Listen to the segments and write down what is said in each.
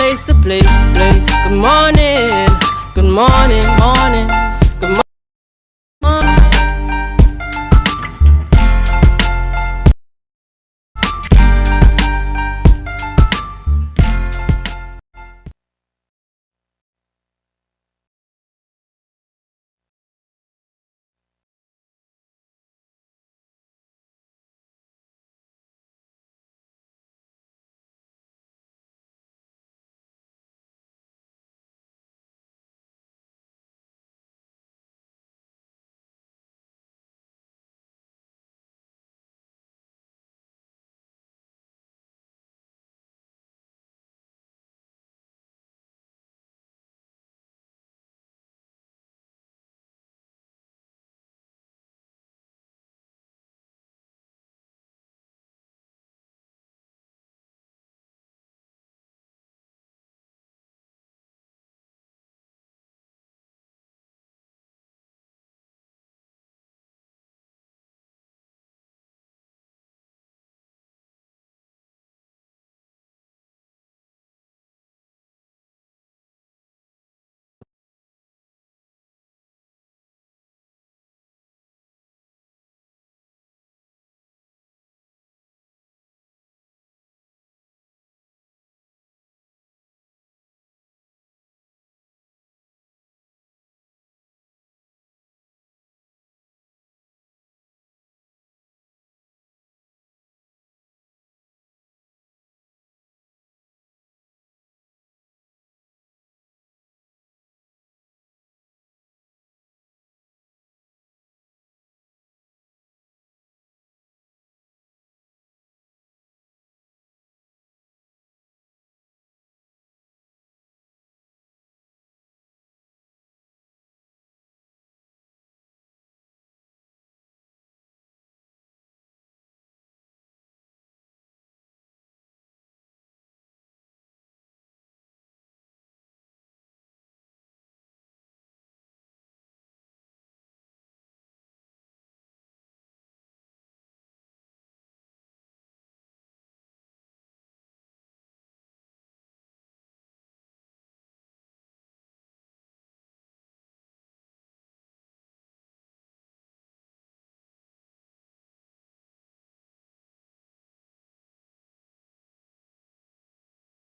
place to place, place. Good morning, good morning, morning. Good morning.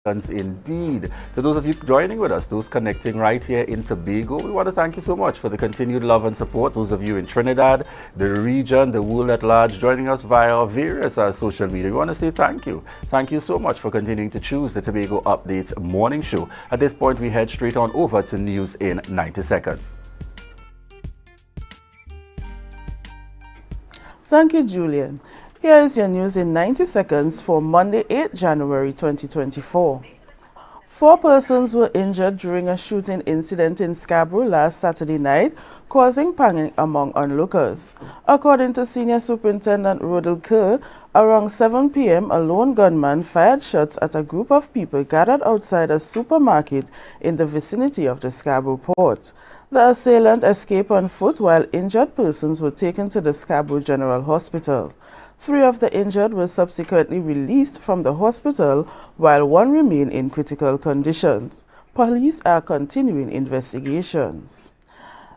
Indeed. To those of you joining with us, those connecting right here in Tobago, we want to thank you so much for the continued love and support. Those of you in Trinidad, the region, the world at large, joining us via various social media, we want to say thank you. Thank you so much for continuing to choose the Tobago Updates morning show. At this point, we head straight on over to news in 90 seconds. Thank you, Julian. Here is your news in 90 seconds for Monday, 8 January 2024. 4 persons were injured during a shooting incident in Scarborough last Saturday night, causing panic among onlookers. According to Senior Superintendent Rodel Kerr, around 7 p.m., a lone gunman fired shots at a group of people gathered outside a supermarket in the vicinity of the Scarborough port. The assailant escaped on foot while injured persons were taken to the Scarborough General Hospital. 3 of the injured were subsequently released from the hospital, while 1 remained in critical conditions. Police are continuing investigations.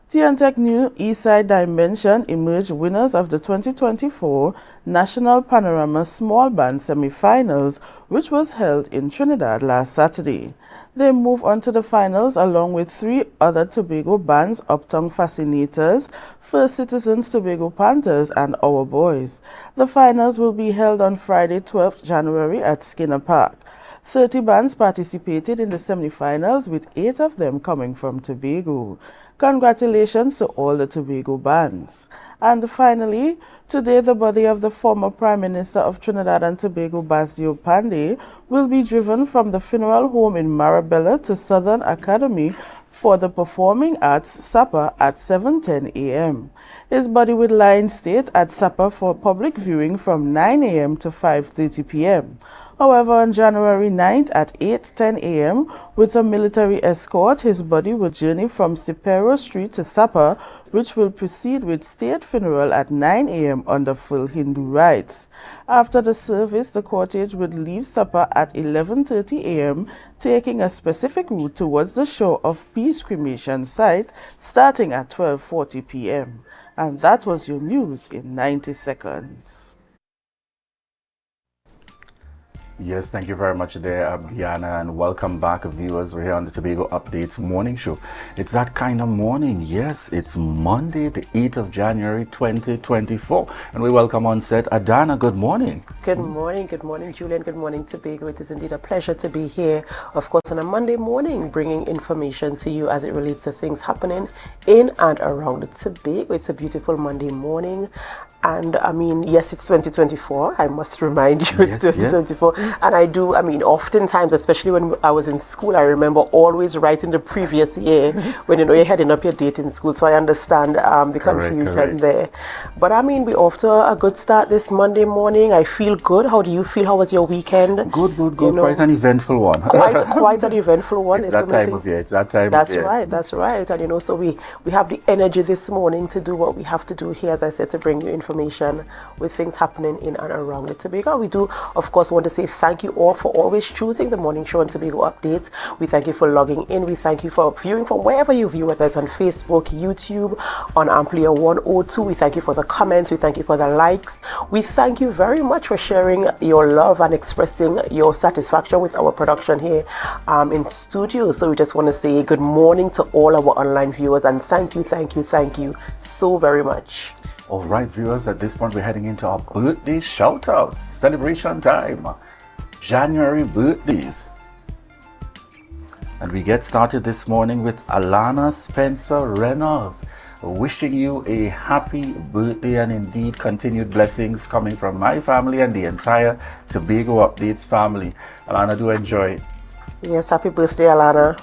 TNTech New Eastside Dimension emerged winners of the 2024 National Panorama Small Band Semi-Finals, which was held in Trinidad last Saturday. They move on to the finals along with 3 other Tobago bands, Uptown Fascinators, First Citizens Tobago Panthers, and Our Boys. The finals will be held on Friday, 12th January at Skinner Park. 30 bands participated in the semi-finals, with 8 of them coming from Tobago. Congratulations to all the Tobago bands. And finally, today the body of the former Prime Minister of Trinidad and Tobago, Basdio Pandey, will be driven from the funeral home in Marabella to Southern Academy for the Performing Arts Supper at 7:10 a.m. His body will lie in state at supper for public viewing from 9 a.m. to 5:30 p.m. However, on January 9th at 8:10 a.m., with a military escort, his body will journey from Sipero Street to Sapa, which will proceed with state funeral at 9 a.m. under full Hindu rites. After the service, the cortege would leave Sapa at 11:30 a.m., taking a specific route towards the Shore of Peace cremation site, starting at 12:40 p.m. And that was your news in 90 seconds. Yes, thank you very much there, Brianna, and welcome back, viewers. We're here on the Tobago Updates morning show. It's that kind of morning. Yes, it's Monday, the 8th of January, 2024. And we welcome on set Adana. Good morning. Good morning, Julian. Good morning, Tobago. It is indeed a pleasure to be here, of course, on a Monday morning, bringing information to you as it relates to things happening in and around the Tobago. It's a beautiful Monday morning. And I mean, yes, it's 2024. I must remind you, it's 2024. Yes. And I do, I mean, oftentimes, especially when I was in school, I remember always writing the previous year when, you know, you're heading up your date in school. So I understand the confusion there. But I mean, we're off to a good start this Monday morning. I feel good. How do you feel? How was your weekend? Good. You know, quite an eventful one. Quite an eventful one. It's that time of year. It's that time of year. That's right. And, you know, so we have the energy this morning to do what we have to do here, as I said, to bring you information with things happening in and around the Tobago. We do, of course, want to say thank you all for always choosing the morning show on Tobago Updates. We thank you for logging in. We thank you for viewing from wherever you view, whether it's on Facebook, YouTube, on Amplier 102. We thank you for the comments. We thank you for the likes. We thank you very much for sharing your love and expressing your satisfaction with our production here in studio. So we just want to say good morning to all our online viewers, and thank you so very much. All right, viewers, at this point we're heading into our birthday shout-outs, celebration time, January birthdays. And we get started this morning with Alana Spencer Reynolds, wishing you a happy birthday and indeed continued blessings coming from my family and the entire Tobago Updates family. Alana, do enjoy. Yes, happy birthday, Alana.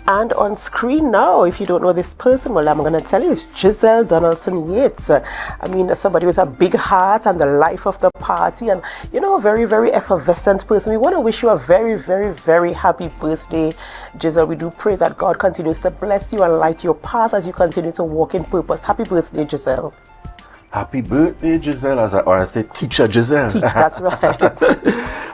And on screen now, if you don't know this person, well, I'm going to tell you, it's Giselle Donaldson Yates. I mean, somebody with a big heart and the life of the party, and, you know, a very, very effervescent person. We want to wish you a very, very, very happy birthday, Giselle. We do pray that God continues to bless you and light your path as you continue to walk in purpose. Happy birthday, Giselle. Happy birthday, Giselle, or I say teacher Giselle. That's right.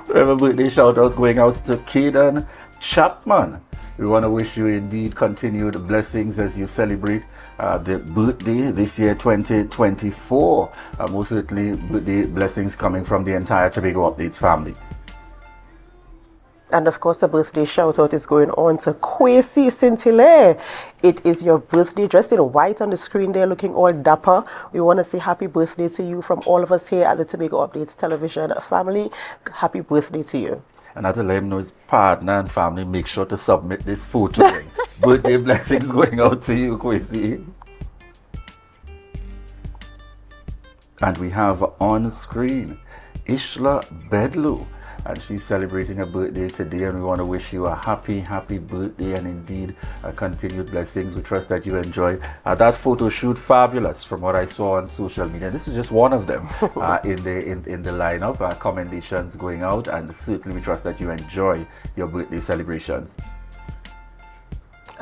We have a birthday shout out going out to Caden Chapman. We want to wish you indeed continued blessings as you celebrate the birthday this year, 2024. Most certainly, birthday blessings coming from the entire Tobago Updates family. And of course, the birthday shout out is going on to Kwesi Sintile. It is your birthday, dressed in white on the screen there, looking all dapper. We want to say happy birthday to you from all of us here at the Tobago Updates television family. Happy birthday to you. And I to let him know his partner and family, make sure to submit this photo. Birthday blessings going out to you, Kwesi. And we have on screen Ishla Bedlu, and she's celebrating her birthday today, and we want to wish you a happy birthday and indeed continued blessings. We trust that you enjoy that photo shoot. Fabulous from what I saw on social media. This is just one of them in the lineup. Commendations going out, and certainly we trust that you enjoy your birthday celebrations.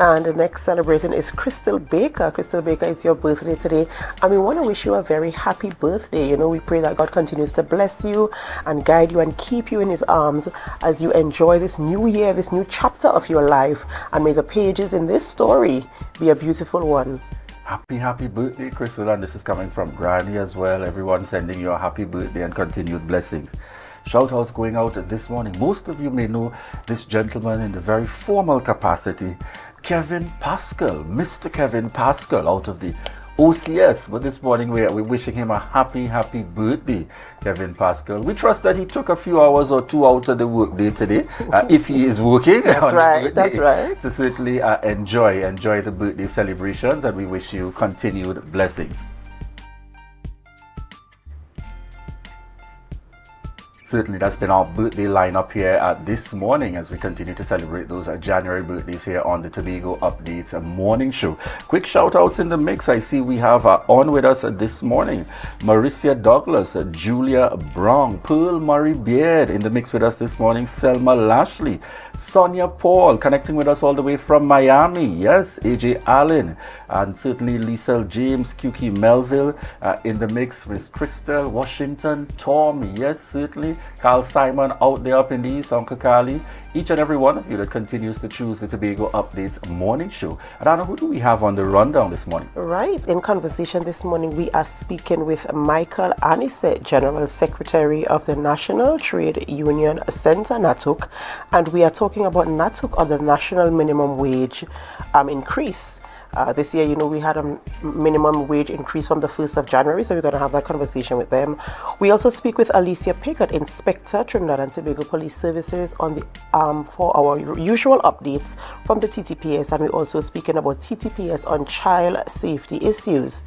And the next celebration is Crystal Baker. Crystal Baker, it's your birthday today, and we want to wish you a very happy birthday. You know, we pray that God continues to bless you and guide you and keep you in his arms as you enjoy this new year, this new chapter of your life, and may the pages in this story be a beautiful one. Happy birthday, Crystal, and this is coming from Granny as well. Everyone sending you a happy birthday and continued blessings. Shout outs going out this morning. Most of you may know this gentleman in the very formal capacity, Kevin Pascal, Mr. Kevin Pascal out of the OCS. But this morning we're wishing him a happy birthday, Kevin Pascal. We trust that he took a few hours or two out of the work day today, if he is working. That's right. To certainly enjoy the birthday celebrations, and we wish you continued blessings. Certainly, that's been our birthday lineup here this morning as we continue to celebrate those January birthdays here on the Tobago Updates Morning Show. Quick shout outs in the mix. I see we have on with us this morning Maricia Douglas, Julia Brown, Pearl Murray Beard in the mix with us this morning, Selma Lashley, Sonia Paul connecting with us all the way from Miami. Yes, AJ Allen, and certainly Lisa James, QK Melville in the mix with Crystal Washington, Tom. Yes, certainly. Carl Simon out there up in the east, Uncle Carly, each and every one of you that continues to choose the Tobago Updates Morning Show. Adana, who do we have on the rundown this morning? Right, in conversation this morning, we are speaking with Michael Anise, General Secretary of the National Trade Union Center, NATUC, and we are talking about NATUC or the National Minimum Wage increase. This year, we had a minimum wage increase from the 1st of January, so we're going to have that conversation with them. We also speak with Alicia Pickett, Inspector, Trinidad and Tobago Police Services, on the for our usual updates from the TTPS, and we're also speaking about TTPS on child safety issues.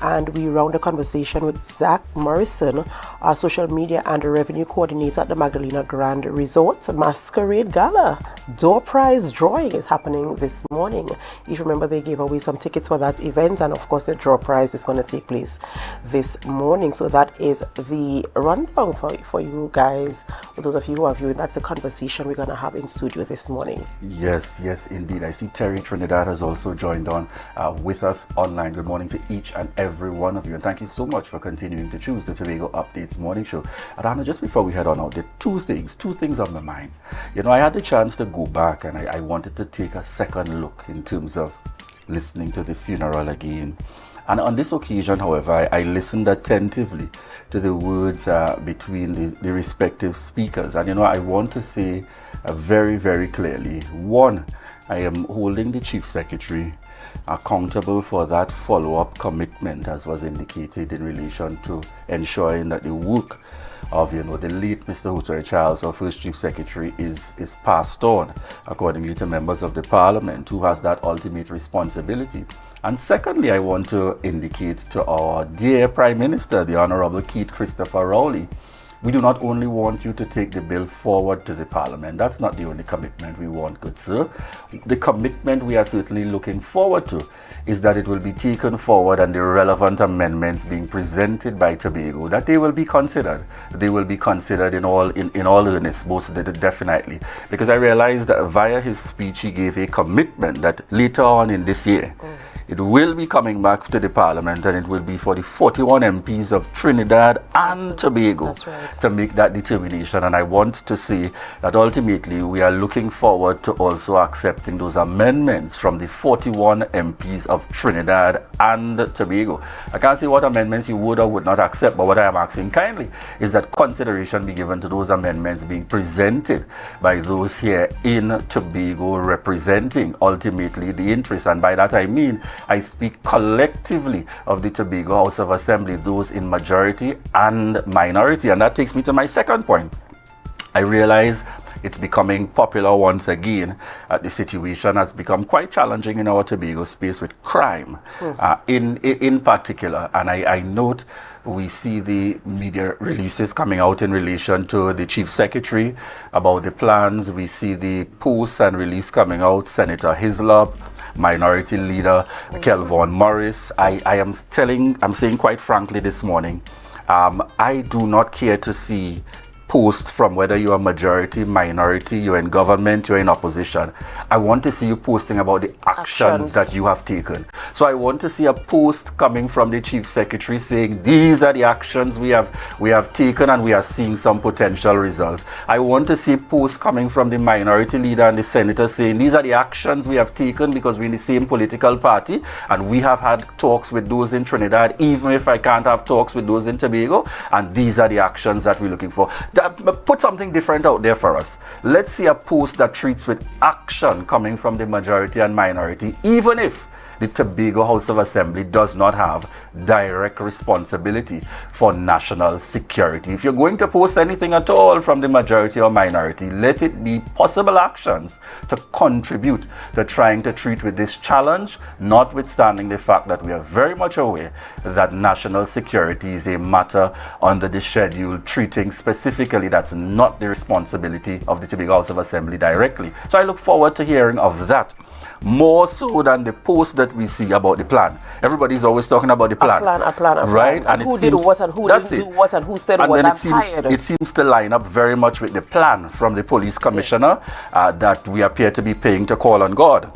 And we round the conversation with Zach Morrison, our social media and revenue coordinator at the Magdalena Grand Resort Masquerade Gala. Door prize drawing is happening this morning. If you remember, they gave away some tickets for that event, and of course the draw prize is going to take place this morning. So that is the rundown for you guys. For those of you who are viewing, that's the conversation we're going to have in studio this morning. Yes, indeed. I see Terry Trinidad has also joined on with us online. Good morning to each and every one of you, and thank you so much for continuing to choose the Tobago Updates Morning Show. Adana, just before we head on out, there are two things on my mind. I had the chance to go back, and I wanted to take a second look in terms of listening to the funeral again. And on this occasion, however, I listened attentively to the words between the respective speakers. And I want to say very, very clearly, one, I am holding the Chief Secretary accountable for that follow-up commitment, as was indicated in relation to ensuring that the work of the late Mr. Hutoi Charles, our first Chief Secretary, is passed on accordingly to members of the Parliament, who has that ultimate responsibility. And secondly, I want to indicate to our dear Prime Minister, the Honourable Keith Christopher Rowley, we do not only want you to take the bill forward to the Parliament. That's not the only commitment we want, good sir. The commitment we are certainly looking forward to is that it will be taken forward, and the relevant amendments being presented by Tobago, that they will be considered. They will be considered in all earnest, most definitely. Because I realized that via his speech, he gave a commitment that later on in this year, it will be coming back to the Parliament, and it will be for the 41 MPs of Trinidad and Tobago to make that determination. And I want to say that ultimately we are looking forward to also accepting those amendments from the 41 MPs of Trinidad and Tobago. I can't say what amendments you would or would not accept, but what I am asking kindly is that consideration be given to those amendments being presented by those here in Tobago, representing ultimately the interests. And by that I mean, I speak collectively of the Tobago House of Assembly, those in majority and minority. And that takes me to my second point. I realize it's becoming popular once again. The situation has become quite challenging in our Tobago space with crime in particular. And I note we see the media releases coming out in relation to the Chief Secretary about the plans. We see the posts and release coming out, Senator Hislop, Minority Leader Kelvon Morris. I'm saying quite frankly this morning, I do not care to see post from whether you are majority, minority, you're in government, you're in opposition. I want to see you posting about the actions that you have taken. So I want to see a post coming from the Chief Secretary saying these are the actions we have taken and we are seeing some potential results. I want to see posts coming from the minority leader and the senator saying these are the actions we have taken because we're in the same political party and we have had talks with those in Trinidad, even if I can't have talks with those in Tobago, and these are the actions that we're looking for. Put something different out there for us. Let's see a post that treats with action coming from the majority and minority, even if the Tobago House of Assembly does not have direct responsibility for national security. If you're going to post anything at all from the majority or minority, let it be possible actions to contribute to trying to treat with this challenge, notwithstanding the fact that we are very much aware that national security is a matter under the schedule treating specifically that's not the responsibility of the Tobago House of Assembly directly. So I look forward to hearing of that, more so than the post that we see about the plan. Everybody's always talking about the plan. A plan. Right? And who did what and who didn't do what and who said and what. then I'm it seems to line up very much with the plan from the police commissioner that we appear to be paying to call on God.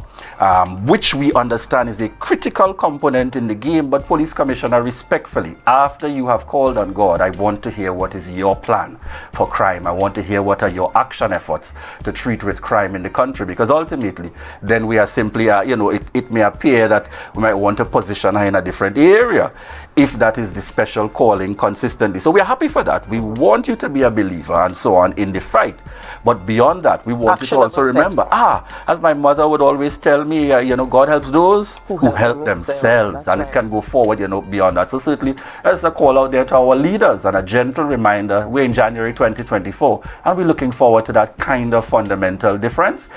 Which we understand is a critical component in the game, but police commissioner, respectfully, after you have called on God, I want to hear what is your plan for crime. I want to hear what are your action efforts to treat with crime in the country, because ultimately then we are simply it may appear that we might want to position her in a different area if that is the special calling consistently. So we are happy for that. We want you to be a believer and so on in the fight, but beyond that we want you to also remember, as my mother would always tell me, God helps those who help themselves. And it can go forward, beyond that. So certainly there's a call out there to our leaders and a gentle reminder. We're in January 2024 and we're looking forward to that kind of fundamental difference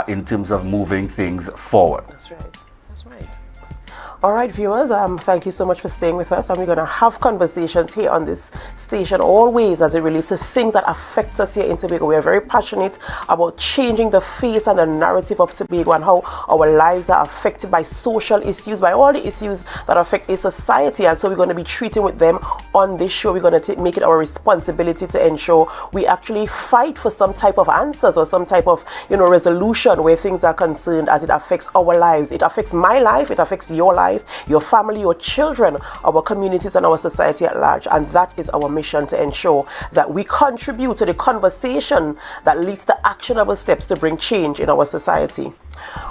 in terms of moving things forward. That's right. All right, viewers, thank you so much for staying with us, and we're going to have conversations here on this station always as it relates to things that affect us here in Tobago. We are very passionate about changing the face and the narrative of Tobago and how our lives are affected by social issues, by all the issues that affect a society, and so we're going to be treating with them on this show. We're going to make it our responsibility to ensure we actually fight for some type of answers or some type of resolution where things are concerned as it affects our lives. It affects my life, it affects your life, your family, your children, our communities and our society at large. And that is our mission, to ensure that we contribute to the conversation that leads to actionable steps to bring change in our society.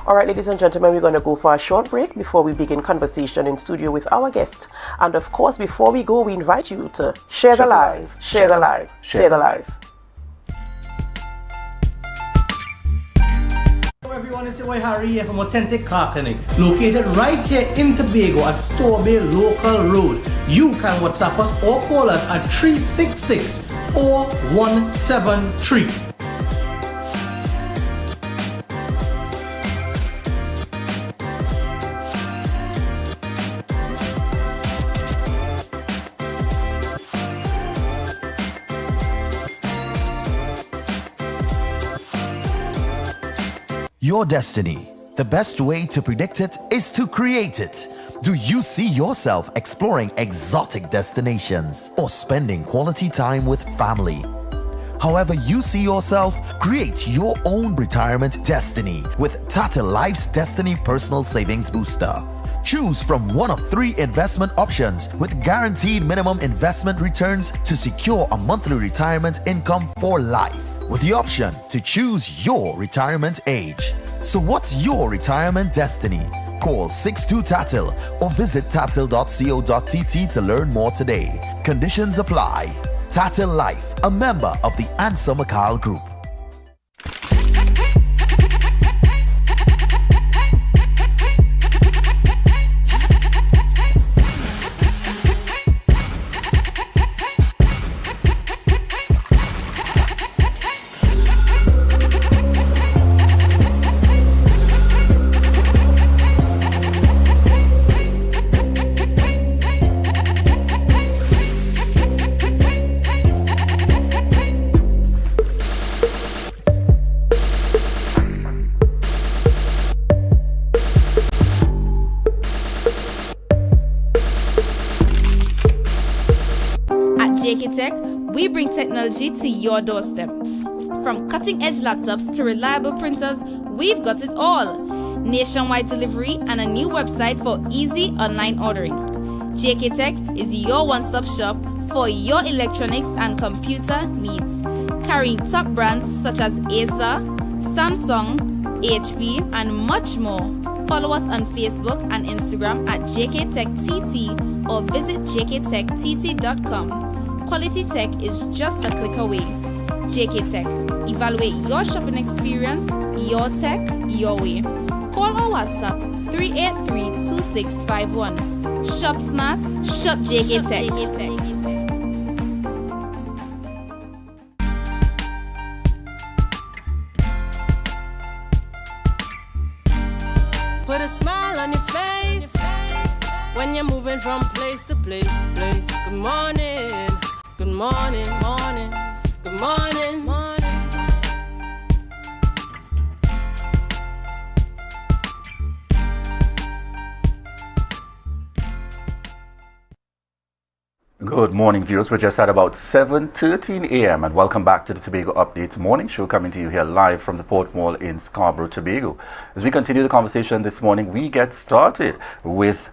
All right, ladies and gentlemen, we're going to go for a short break before we begin conversation in studio with our guest. And of course, before we go, we invite you to share the live, share the live, share the live. Hello everyone, it's your boy Harry here from Authentic Car Clinic, located right here in Tobago at Storebay Local Road. You can WhatsApp us or call us at 366-4173. Your destiny. The best way to predict it is to create it. Do you see yourself exploring exotic destinations or spending quality time with family? However you see yourself, create your own retirement destiny with Tata Life's Destiny Personal Savings Booster. Choose from one of 3 investment options with guaranteed minimum investment returns to secure a monthly retirement income for life, with the option to choose your retirement age. So what's your retirement destiny? Call 62TATIL or visit tatil.co.tt to learn more today. Conditions apply. Tatil Life, a member of the Ansa Makal Group. Tech, we bring technology to your doorstep. From cutting-edge laptops to reliable printers, we've got it all. Nationwide delivery and a new website for easy online ordering. JK Tech is your one-stop shop for your electronics and computer needs. Carrying top brands such as Acer, Samsung, HP, and much more. Follow us on Facebook and Instagram at JKTechTT or visit jktechtt.com. Quality tech is just a click away. JK Tech. Evaluate your shopping experience, your tech, your way. Call or WhatsApp 383-2651. Shop smart, shop JK Tech. Put a smile on your face when you're moving from place to place. Good morning, good morning, morning, good morning, morning. Good morning, viewers. We're just at about 7:13 a.m. and welcome back to the Tobago Updates morning show, coming to you here live from the Port Mall in Scarborough, Tobago. As we continue the conversation this morning, we get started with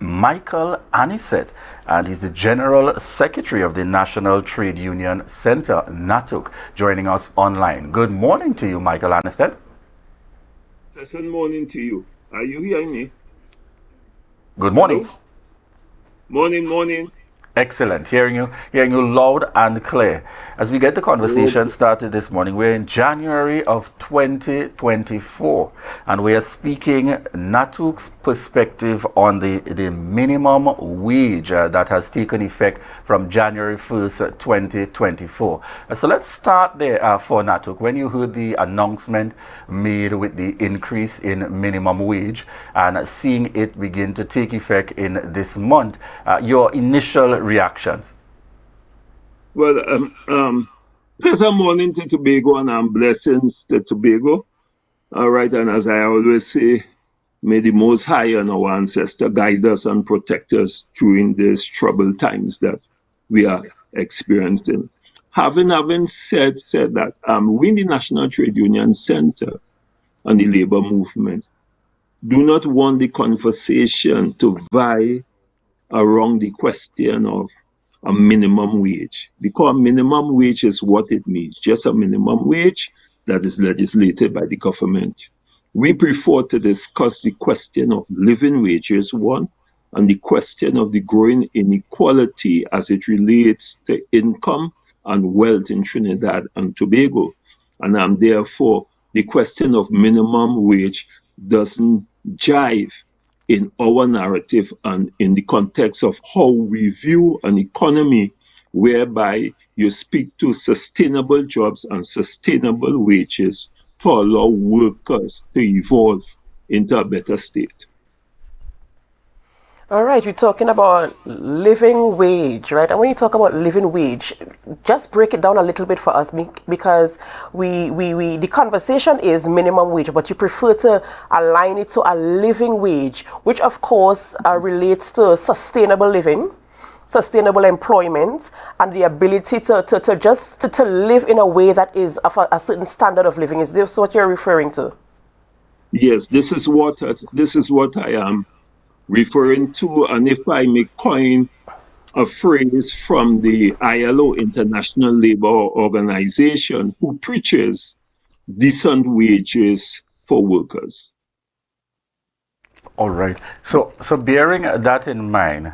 Michael Anisette, and he's the General Secretary of the National Trade Union Center, NATUC, joining us online. Good morning to you, Michael Anisette. Good morning to you. Are you hearing me? Good morning. Hello? Morning. Excellent. Hearing you loud and clear. As we get the conversation started this morning, we're in January of 2024, and we are speaking NATUC's perspective on the minimum wage that has taken effect from January 1st, 2024. So let's start there for NATUC. When you heard the announcement made with the increase in minimum wage and seeing it begin to take effect in this month, your initial reactions? Well, pleasant morning to Tobago and blessings to Tobago. All right, and as I always say, may the Most High and our ancestor guide us and protect us during these troubled times that we are experiencing. Having said that, we in the National Trade Union Center and the labor movement do not want the conversation to vie around the question of a minimum wage, because minimum wage is what it means, just a minimum wage that is legislated by the government. We prefer to discuss the question of living wages, one, and the question of the growing inequality as it relates to income and wealth in Trinidad and Tobago. And therefore, the question of minimum wage doesn't jive in our narrative and in the context of how we view an economy whereby you speak to sustainable jobs and sustainable wages to allow workers to evolve into a better state. All right, we're talking about living wage, right? And when you talk about living wage, just break it down a little bit for us, because the conversation is minimum wage, but you prefer to align it to a living wage, which of course relates to sustainable living, sustainable employment, and the ability to live in a way that is of a certain standard of living. Is this what you're referring to? Yes, this is what I am referring to, and if I may coin a phrase from the ILO, International Labour Organization, who preaches decent wages for workers. All right. So bearing that in mind,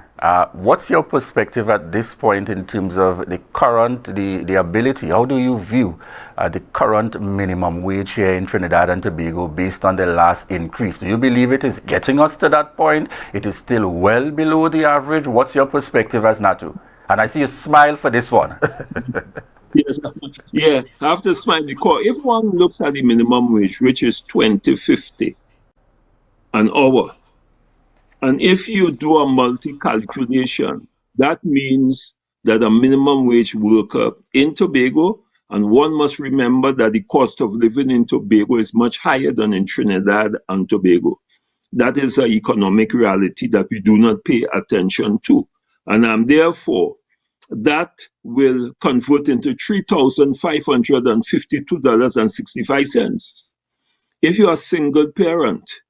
what's your perspective at this point in terms of the current, the ability? How do you view the current minimum wage here in Trinidad and Tobago based on the last increase? Do you believe it is getting us to that point? It is still well below the average? What's your perspective as NATU? And I see you smile for this one. Yes, yeah, I have to smile because if one looks at the minimum wage, which is $20.50 an hour, and if you do a multi-calculation, that means that a minimum wage worker in Tobago, and one must remember that the cost of living in Tobago is much higher than in Trinidad and Tobago. That is an economic reality that we do not pay attention to. And therefore, that will convert into $3,552.65. If you are a single parent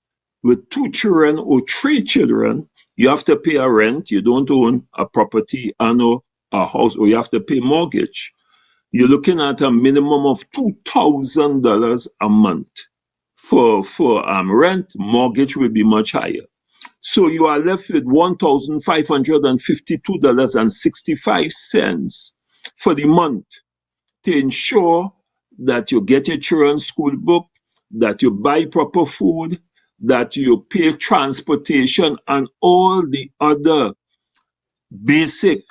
with 2 children or 3 children, you have to pay a rent. You don't own a property and or a house, or you have to pay mortgage. You're looking at a minimum of $2,000 a month for rent. Mortgage will be much higher. So you are left with $1,552.65 for the month to ensure that you get your children's school book, that you buy proper food, that you pay transportation and all the other basic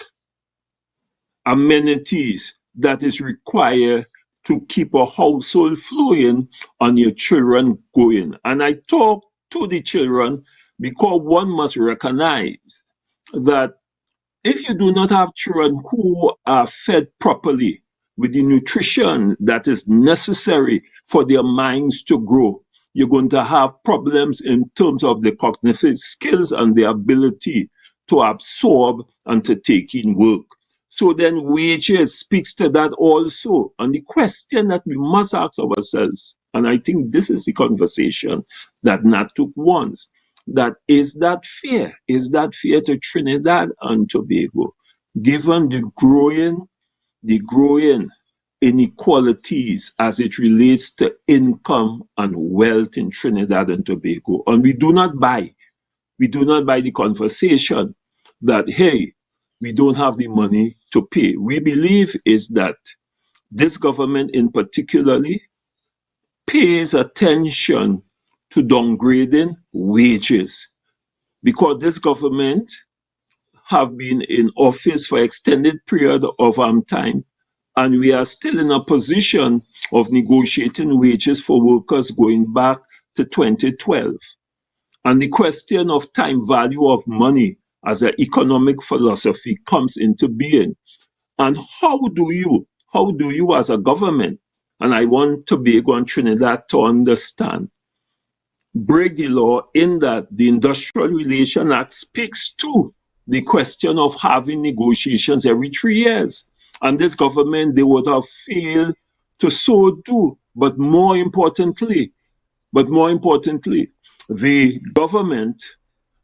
amenities that is required to keep a household flowing and your children going. And I talk to the children because one must recognize that if you do not have children who are fed properly with the nutrition that is necessary for their minds to grow, you're going to have problems in terms of the cognitive skills and the ability to absorb and to take in work. So then wages speaks to that also. And the question that we must ask ourselves, and I think this is the conversation that Natuk wants, that is that fair? Is that fair to Trinidad and Tobago, given the growing inequalities as it relates to income and wealth in Trinidad and Tobago? And we do not buy the conversation that, hey, we don't have the money to pay. We believe is that this government in particularly pays attention to downgrading wages, because this government have been in office for extended period of time, and we are still in a position of negotiating wages for workers going back to 2012. And the question of time value of money as an economic philosophy comes into being. And how do you as a government, and I want Tobago and Trinidad to understand, break the law in that the Industrial Relations Act speaks to the question of having negotiations every 3 years. And this government, they would have failed to so do. But more importantly, the government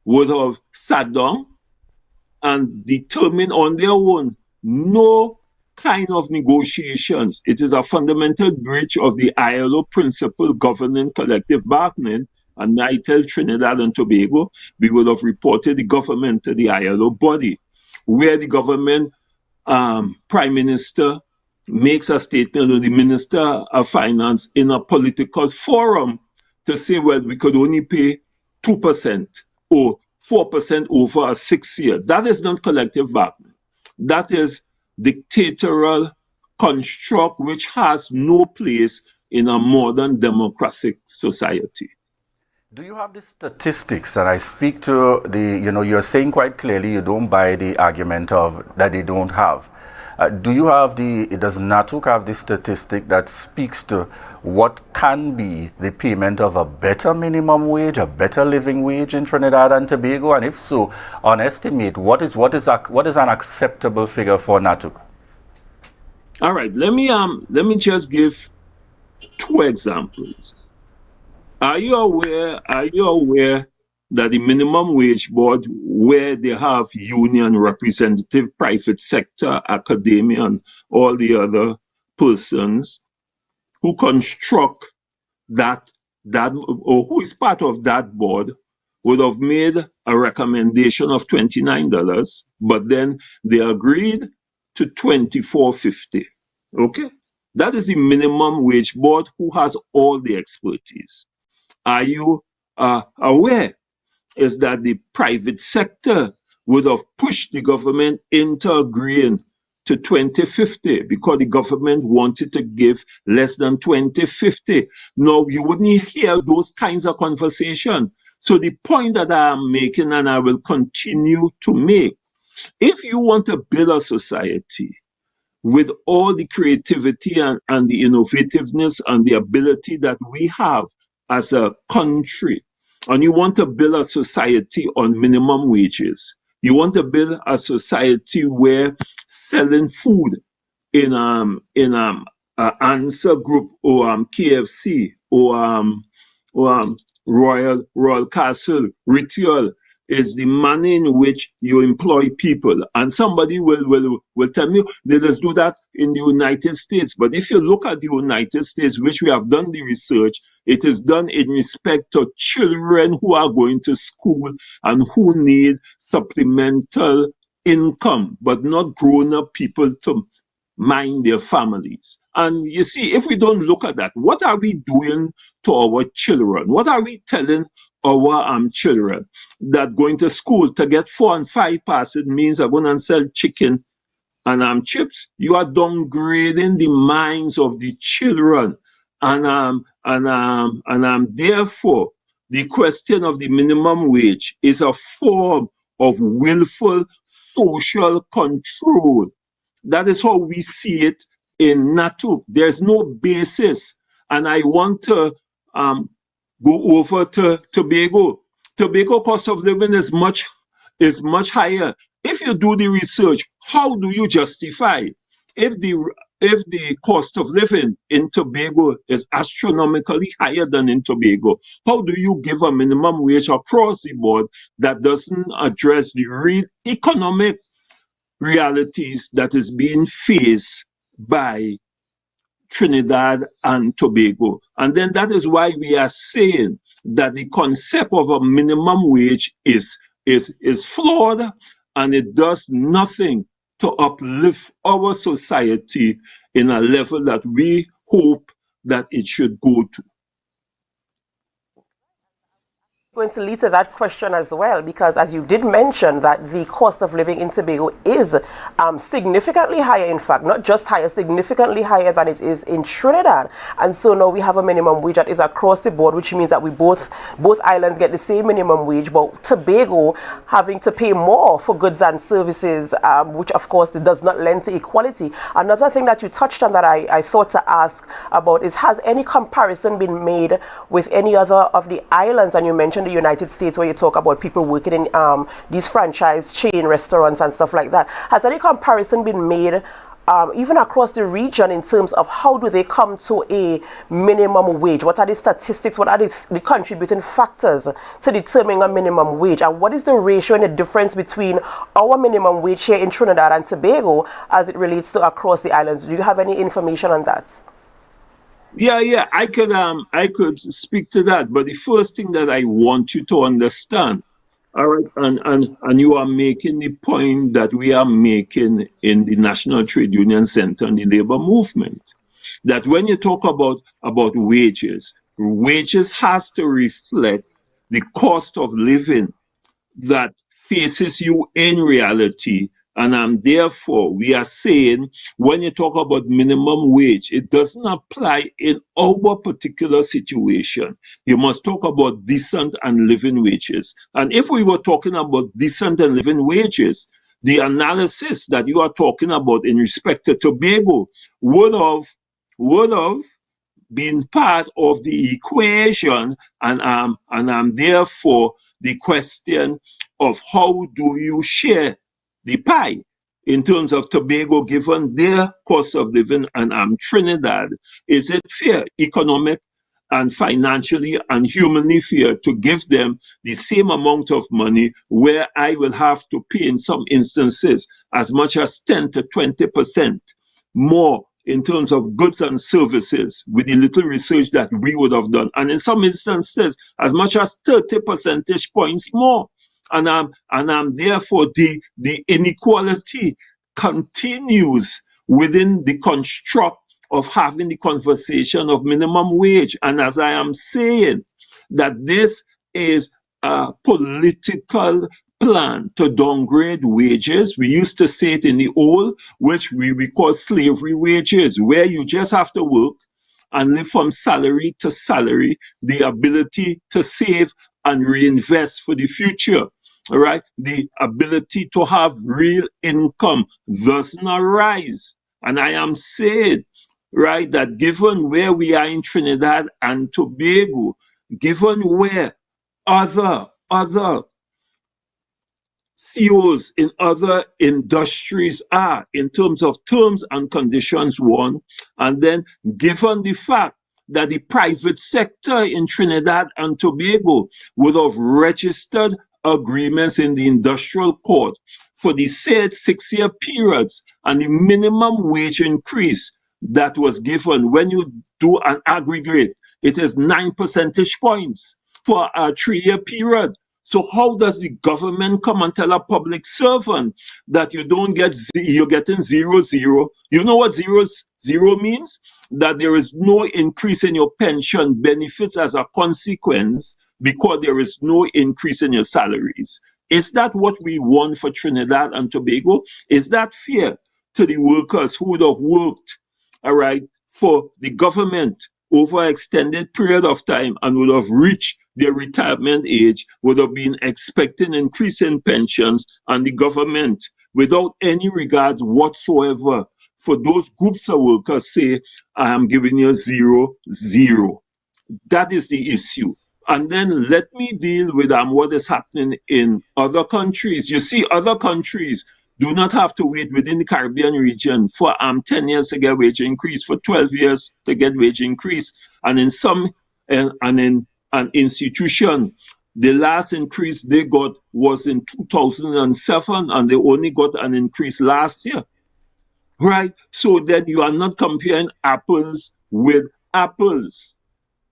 would have sat down and determined on their own no kind of negotiations. It is a fundamental breach of the ILO principle governing collective bargaining. And I tell Trinidad and Tobago, we would have reported the government to the ILO body, where the government prime minister makes a statement, or the minister of finance in a political forum, to say, well, we could only pay 2% or 4% over a 6 year. That is not collective bargaining. That is dictatorial construct which has no place in a modern democratic society. Do you have the statistics? And I speak to the, you're saying quite clearly you don't buy the argument of that they don't have. Does Natuk have the statistic that speaks to what can be the payment of a better minimum wage, a better living wage in Trinidad and Tobago? And if so, on estimate, what is an acceptable figure for Natuk? All right, let me just give 2 examples. Are you aware that the minimum wage board, where they have union representative, private sector, academia, and all the other persons who construct that or who is part of that board, would have made a recommendation of $29, but then they agreed to $24.50. Okay, that is the minimum wage board who has all the expertise. Are you aware is that the private sector would have pushed the government into agreeing to 2050 because the government wanted to give less than 2050. Now, you wouldn't hear those kinds of conversation. So the point that I am making, and I will continue to make, if you want to build a society with all the creativity and the innovativeness and the ability that we have as a country, and you want to build a society on minimum wages, you want to build a society where selling food in Answer Group or KFC or Royal Castle ritual is the manner in which you employ people. And somebody will tell me they just do that in the United States. But if you look at the United States, which we have done the research, it is done in respect to children who are going to school and who need supplemental income, but not grown-up people to mind their families. And you see, if we don't look at that, what are we doing to our children? What are we telling our children that going to school to get 4 and 5 passes means are going to sell chicken and chips. You are downgrading the minds of the children, and therefore the question of the minimum wage is a form of willful social control. That is how we see it in NATU. There's no basis. And I want to go over to Tobago. Tobago cost of living is much higher. If you do the research, how do you justify if the cost of living in Tobago is astronomically higher than in Tobago? How do you give a minimum wage across the board that doesn't address the real economic realities that is being faced by Trinidad and Tobago? And then that is why we are saying that the concept of a minimum wage is flawed, and it does nothing to uplift our society in a level that we hope that it should go to. Going to lead to that question as well, because as you did mention that the cost of living in Tobago is significantly higher, in fact, not just higher, significantly higher than it is in Trinidad. And so now we have a minimum wage that is across the board, which means that we both islands get the same minimum wage, but Tobago having to pay more for goods and services, which of course does not lend to equality. Another thing that you touched on that I thought to ask about is, has any comparison been made with any other of the islands? And you mentioned the United States, where you talk about people working in these franchise chain restaurants and stuff like that. Has any comparison been made even across the region in terms of how do they come to a minimum wage? What are the statistics? What are the contributing factors to determining a minimum wage? And what is the ratio and the difference between our minimum wage here in Trinidad and Tobago as it relates to across the islands? Do you have any information on that? Yeah, I could speak to that, but the first thing that I want you to understand, all right, and you are making the point that we are making in the National Trade Union Center and the labor movement, that when you talk about wages has to reflect the cost of living that faces you in reality. And therefore, we are saying, when you talk about minimum wage, it doesn't apply in our particular situation. You must talk about decent and living wages. And if we were talking about decent and living wages, the analysis that you are talking about in respect to Tobago would have been part of the equation, and therefore the question of how do you share the pie in terms of Tobago, given their cost of living, and Trinidad, is it fair, economic and financially and humanly fair, to give them the same amount of money where I will have to pay in some instances as much as 10 to 20% more in terms of goods and services with the little research that we would have done, and in some instances as much as 30 percentage points more. And therefore the inequality continues within the construct of having the conversation of minimum wage. And as I am saying, that this is a political plan to downgrade wages. We used to say it in the old, which we call slavery wages, where you just have to work and live from salary to salary, the ability to save and reinvest for the future. All right, the ability to have real income doesn't arise. And I am saying, right, that given where we are in Trinidad and Tobago, given where other CEOs in other industries are in terms of terms and conditions, one, and then given the fact that the private sector in Trinidad and Tobago would have registered agreements in the industrial court for the said 6-year periods, and the minimum wage increase that was given, when you do an aggregate, it is 9 percentage points for a 3-year period. So how does the government come and tell a public servant that you don't get, you're getting 0-0? You know what 0-0 means? That there is no increase in your pension benefits as a consequence because there is no increase in your salaries. Is that what we want for Trinidad and Tobago? Is that fair to the workers who would have worked, all right, for the government over an extended period of time and would have reached their retirement age, would have been expecting increase in pensions, and the government, without any regard whatsoever for those groups of workers, say, I am giving you 0-0. That is the issue. And then let me deal with what is happening in other countries. You see, other countries do not have to wait within the Caribbean region for 10 years to get wage increase, for 12 years to get wage increase. And in some, and in an institution, the last increase they got was in 2007, and they only got an increase last year. Right? So then you are not comparing apples with apples.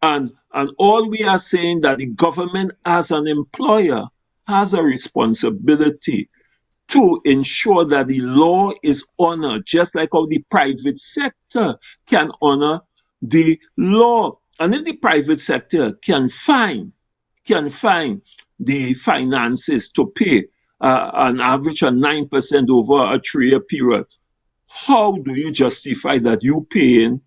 And all we are saying that the government as an employer has a responsibility to ensure that the law is honored, just like how the private sector can honor the law. And if the private sector can find the finances to pay an average of 9% over a 3-year period, how do you justify that you paying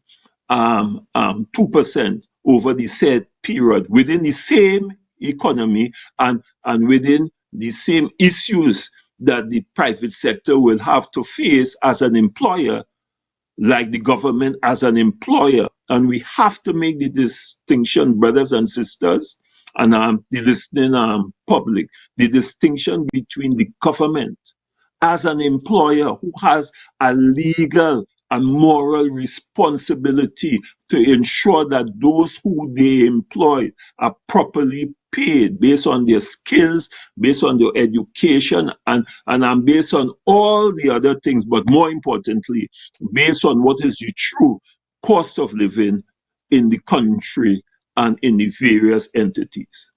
2% over the said period within the same economy and within the same issues that the private sector will have to face as an employer, like the government as an employer? And we have to make the distinction, brothers and sisters, and the listening public, the distinction between the government as an employer who has a legal and moral responsibility to ensure that those who they employ are properly paid based on their skills, based on their education, and based on all the other things, but more importantly, based on what is the true cost of living in the country and in the various entities.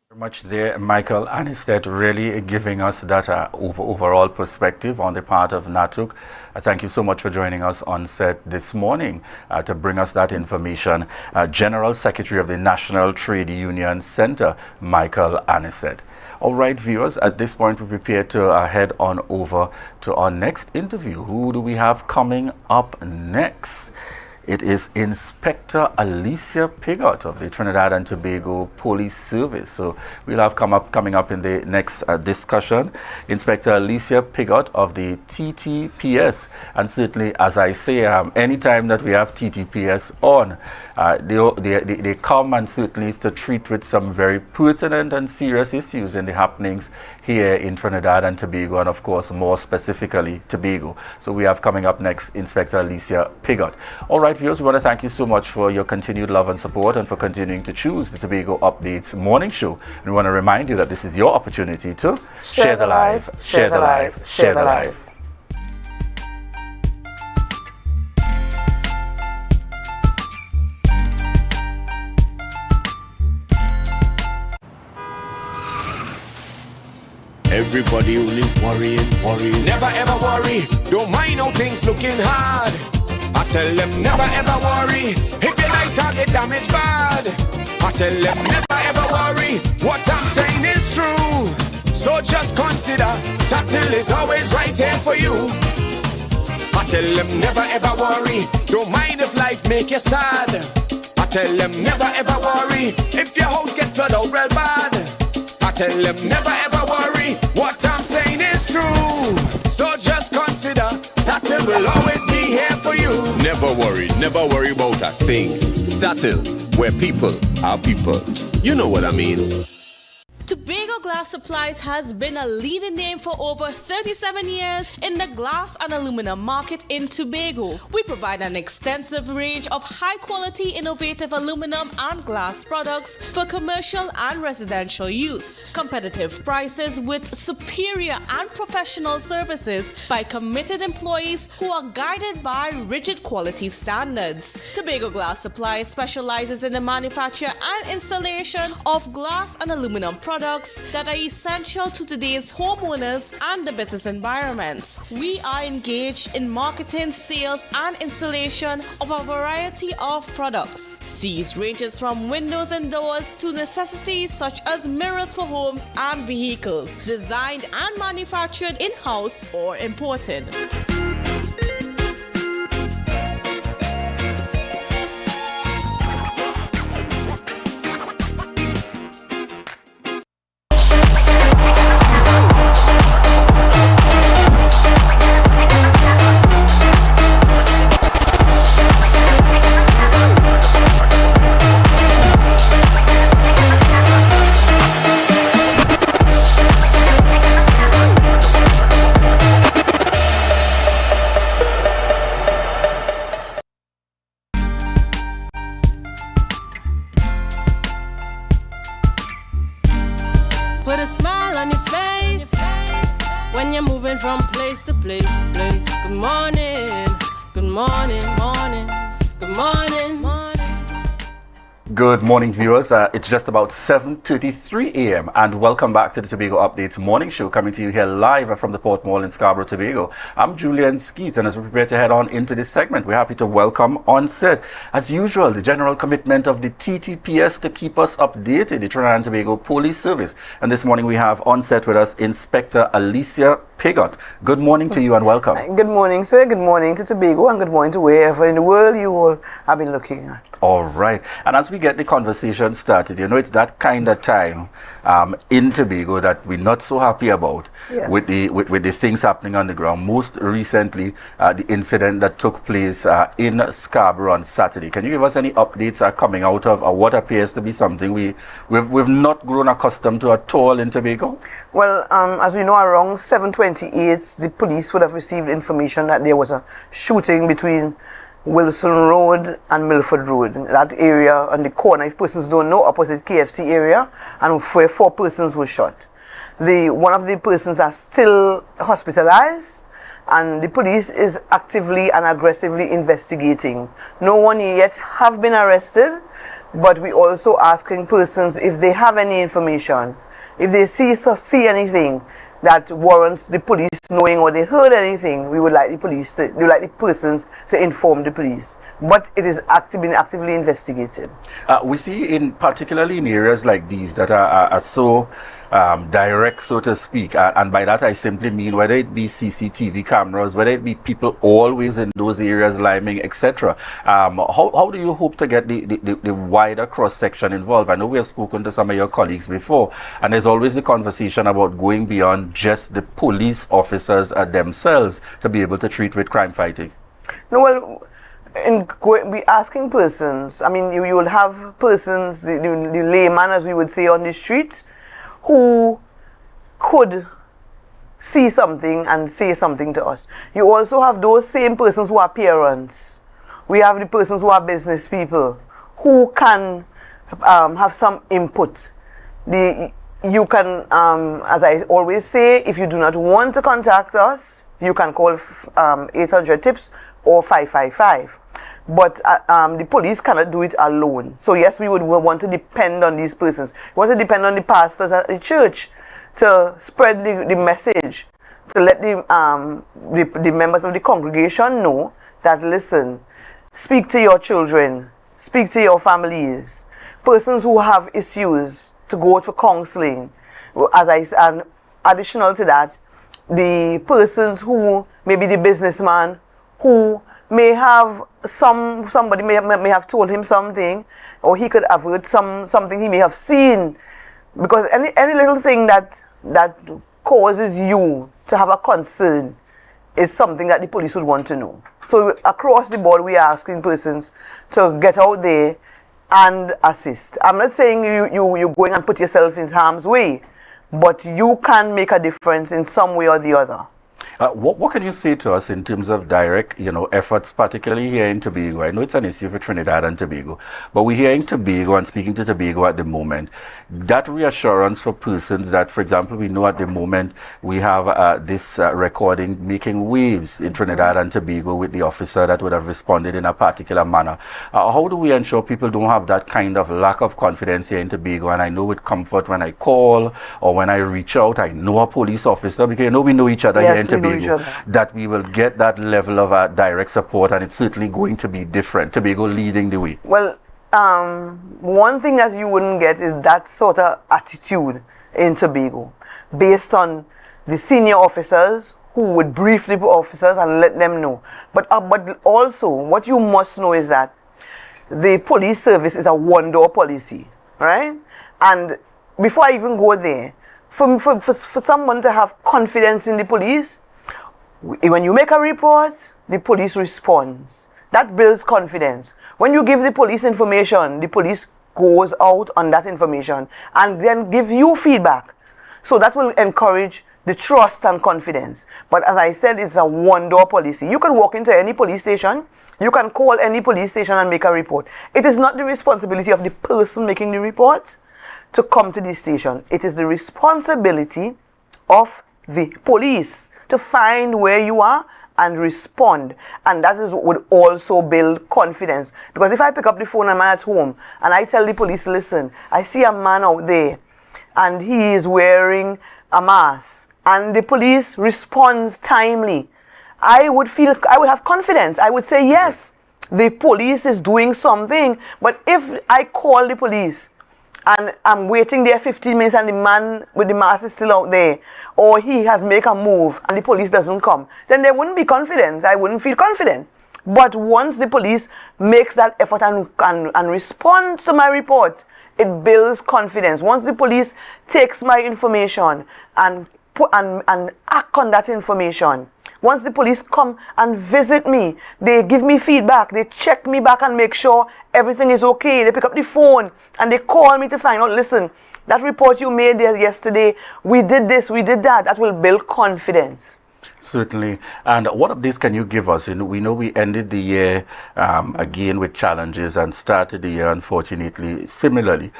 Very much there, Michael Anistet, really giving us that overall perspective on the part of NATUC. Thank you so much for joining us on set this morning to bring us that information. General Secretary of the National Trade Union Center, Michael Anistet. All right, viewers, at this point we prepare to head on over to our next interview. Who do we have coming up next? It is Inspector Alicia Piggott of the Trinidad and Tobago Police Service. So we'll have coming up in the next discussion, Inspector Alicia Piggott of the TTPS. And certainly, as I say, anytime that we have TTPS on, they come and certainly is to treat with some very pertinent and serious issues in the happenings here in Trinidad and Tobago, and of course more specifically Tobago. So we have coming up next Inspector Alicia Piggott. All right, viewers, we want to thank you so much for your continued love and support and for continuing to choose the Tobago Updates morning show. And we want to remind you that this is your opportunity to share the live, share the live, share the live. Everybody only worrying. Never ever worry. Don't mind how things looking hard. I tell them never ever worry. If your life can't get damaged bad. I tell them never ever worry. What I'm saying is true. So just consider Tatil is always right here for you. I tell them never ever worry. Don't mind if life make you sad. I tell them never ever worry. If your house get flooded out real bad. I tell them never ever worry. What I'm saying is true. So just consider Tatil will always be here for you. Never worry about a thing. Tatil, where people are people. You know what I mean. Tobago Glass Supplies has been a leading name for over 37 years in the glass and aluminum market in Tobago. We provide an extensive range of high-quality, innovative aluminum and glass products for commercial and residential use. Competitive prices with superior and professional services by committed employees who are guided by rigid quality standards. Tobago Glass Supplies specializes in the manufacture and installation of glass and aluminum products products that are essential to today's homeowners and the business environment. We are engaged in marketing, sales, and installation of a variety of products. These ranges from windows and doors to necessities such as mirrors for homes and vehicles, designed and manufactured in-house or imported. Put a smile on your face when you're moving from place to place. Good morning, good morning, morning, good morning, morning. Good morning, viewers. It's just about 7:33 a.m. and welcome back to the Tobago Updates morning show, coming to you here live from the Port Mall in Scarborough, Tobago. I'm Julian Skeet, and as we prepare to head on into this segment, we're happy to welcome on set, as usual, the general commitment of the TTPS to keep us updated, the Trinidad and Tobago Police Service. And this morning we have on set with us Inspector Alicia Pigot. Good morning to you and welcome. Good morning, sir. Good morning to Tobago and good morning to wherever in the world you all have been looking at. All right. And as we get the conversation started, you know, it's that kind of time in Tobago that we're not so happy about. Yes. with the things happening on the ground. Most recently, the incident that took place in Scarborough on Saturday. Can you give us any updates coming out of what appears to be something we've not grown accustomed to at all in Tobago? Well, as we know, around 7:28, the police would have received information that there was a shooting between Wilson Road and Milford Road. In that area, on the corner, if persons don't know, opposite KFC area, and where 4 persons were shot. One of the persons are still hospitalized, and the police is actively and aggressively investigating. No one yet have been arrested, but we also asking persons if they have any information, if they see anything that warrants the police knowing or they heard anything, we would like the persons to inform the police. But it is being actively investigated. We see, particularly in areas like these that are so direct, so to speak, and by that I simply mean whether it be CCTV cameras, whether it be people always in those areas liming, etc. How do you hope to get the wider cross-section involved? I know we have spoken to some of your colleagues before, and there's always the conversation about going beyond just the police officers themselves to be able to treat with crime fighting. No, well, we asking persons, I mean, you will have persons, the layman, as we would say, on the street, who could see something and say something to us. You also have those same persons who are parents. We have the persons who are business people who can have some input. You can, as I always say, if you do not want to contact us, you can call 800 TIPS or 555. But the police cannot do it alone. So yes, we would want to depend on these persons. We want to depend on the pastors at the church to spread the message, to let the members of the congregation know that, listen, speak to your children, speak to your families, persons who have issues, to go out for counseling. And additional to that, the persons who, maybe the businessman who may have somebody may have told him something, or he could have heard something he may have seen, because any little thing that causes you to have a concern is something that the police would want to know. So across the board, we are asking persons to get out there and assist. I'm not saying you're going and put yourself in harm's way, but you can make a difference in some way or the other. What can you say to us in terms of direct, efforts, particularly here in Tobago? I know it's an issue for Trinidad and Tobago, but we're here in Tobago and speaking to Tobago at the moment. That reassurance for persons that, for example, we know at the moment we have this recording making waves in Trinidad and Tobago with the officer that would have responded in a particular manner. How do we ensure people don't have that kind of lack of confidence here in Tobago? And I know with comfort when I call or when I reach out, I know a police officer, because we know each other here in Tobago, that we will get that level of direct support, and it's certainly going to be different. Tobago leading the way. Well, one thing that you wouldn't get is that sort of attitude in Tobago, based on the senior officers who would brief the officers and let them know. But also, what you must know is that the police service is a one-door policy, right? And before I even go there, for someone to have confidence in the police, when you make a report, the police responds. That builds confidence. When you give the police information, the police goes out on that information and then give you feedback. So that will encourage the trust and confidence. But as I said, it's a one-door policy. You can walk into any police station, you can call any police station and make a report. It is not the responsibility of the person making the report to come to the station. It is the responsibility of the police to find where you are and respond. And that is what would also build confidence. Because if I pick up the phone and I'm at home and I tell the police, listen, I see a man out there and he is wearing a mask, and the police responds timely, I would have confidence. I would say, yes, the police is doing something. But if I call the police and I'm waiting there 15 minutes and the man with the mask is still out there, or he has made a move and the police doesn't come, then there wouldn't be confidence. I wouldn't feel confident. But once the police makes that effort and responds to my report, it builds confidence. Once the police takes my information and act on that information, once the police come and visit me, they give me feedback, they check me back and make sure everything is okay. They pick up the phone and they call me to find out, listen, that report you made there yesterday, we did this, we did that. That will build confidence. Certainly. And what of this can you give us? We know we ended the year again with challenges and started the year, unfortunately, similarly,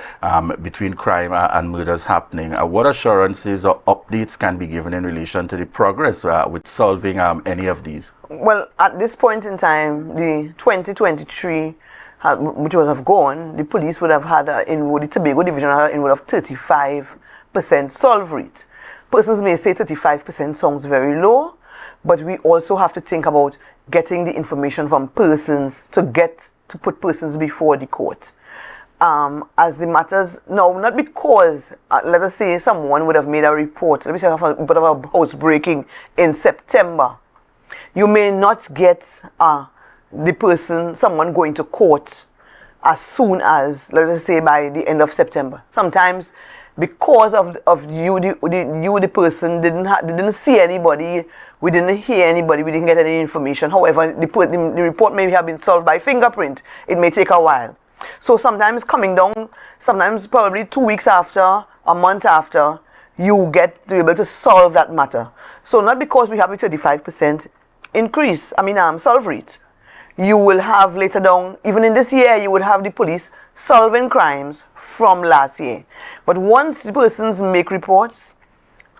between crime and murders happening. What assurances or updates can be given in relation to the progress with solving any of these? Well, at this point in time, the 2023, which would have gone, the police would have had the Tobago division had an inward of 35% solve rate. Persons may say 35% sounds very low, but we also have to think about getting the information from persons to put persons before the court. As the matters, no, not because, let us say someone would have made a report, let me say a bit of a housebreaking in September. You may not get someone going to court as soon as, let us say, by the end of September. Sometimes because of the person didn't see anybody, we didn't hear anybody, we didn't get any information. However, the report may have been solved by fingerprint. It may take a while. So sometimes coming down, sometimes probably 2 weeks after, a month after, you get to be able to solve that matter. So not because we have a 35% increase, solve rate. You will have later down, even in this year, you would have the police solving crimes from last year. But once the persons make reports,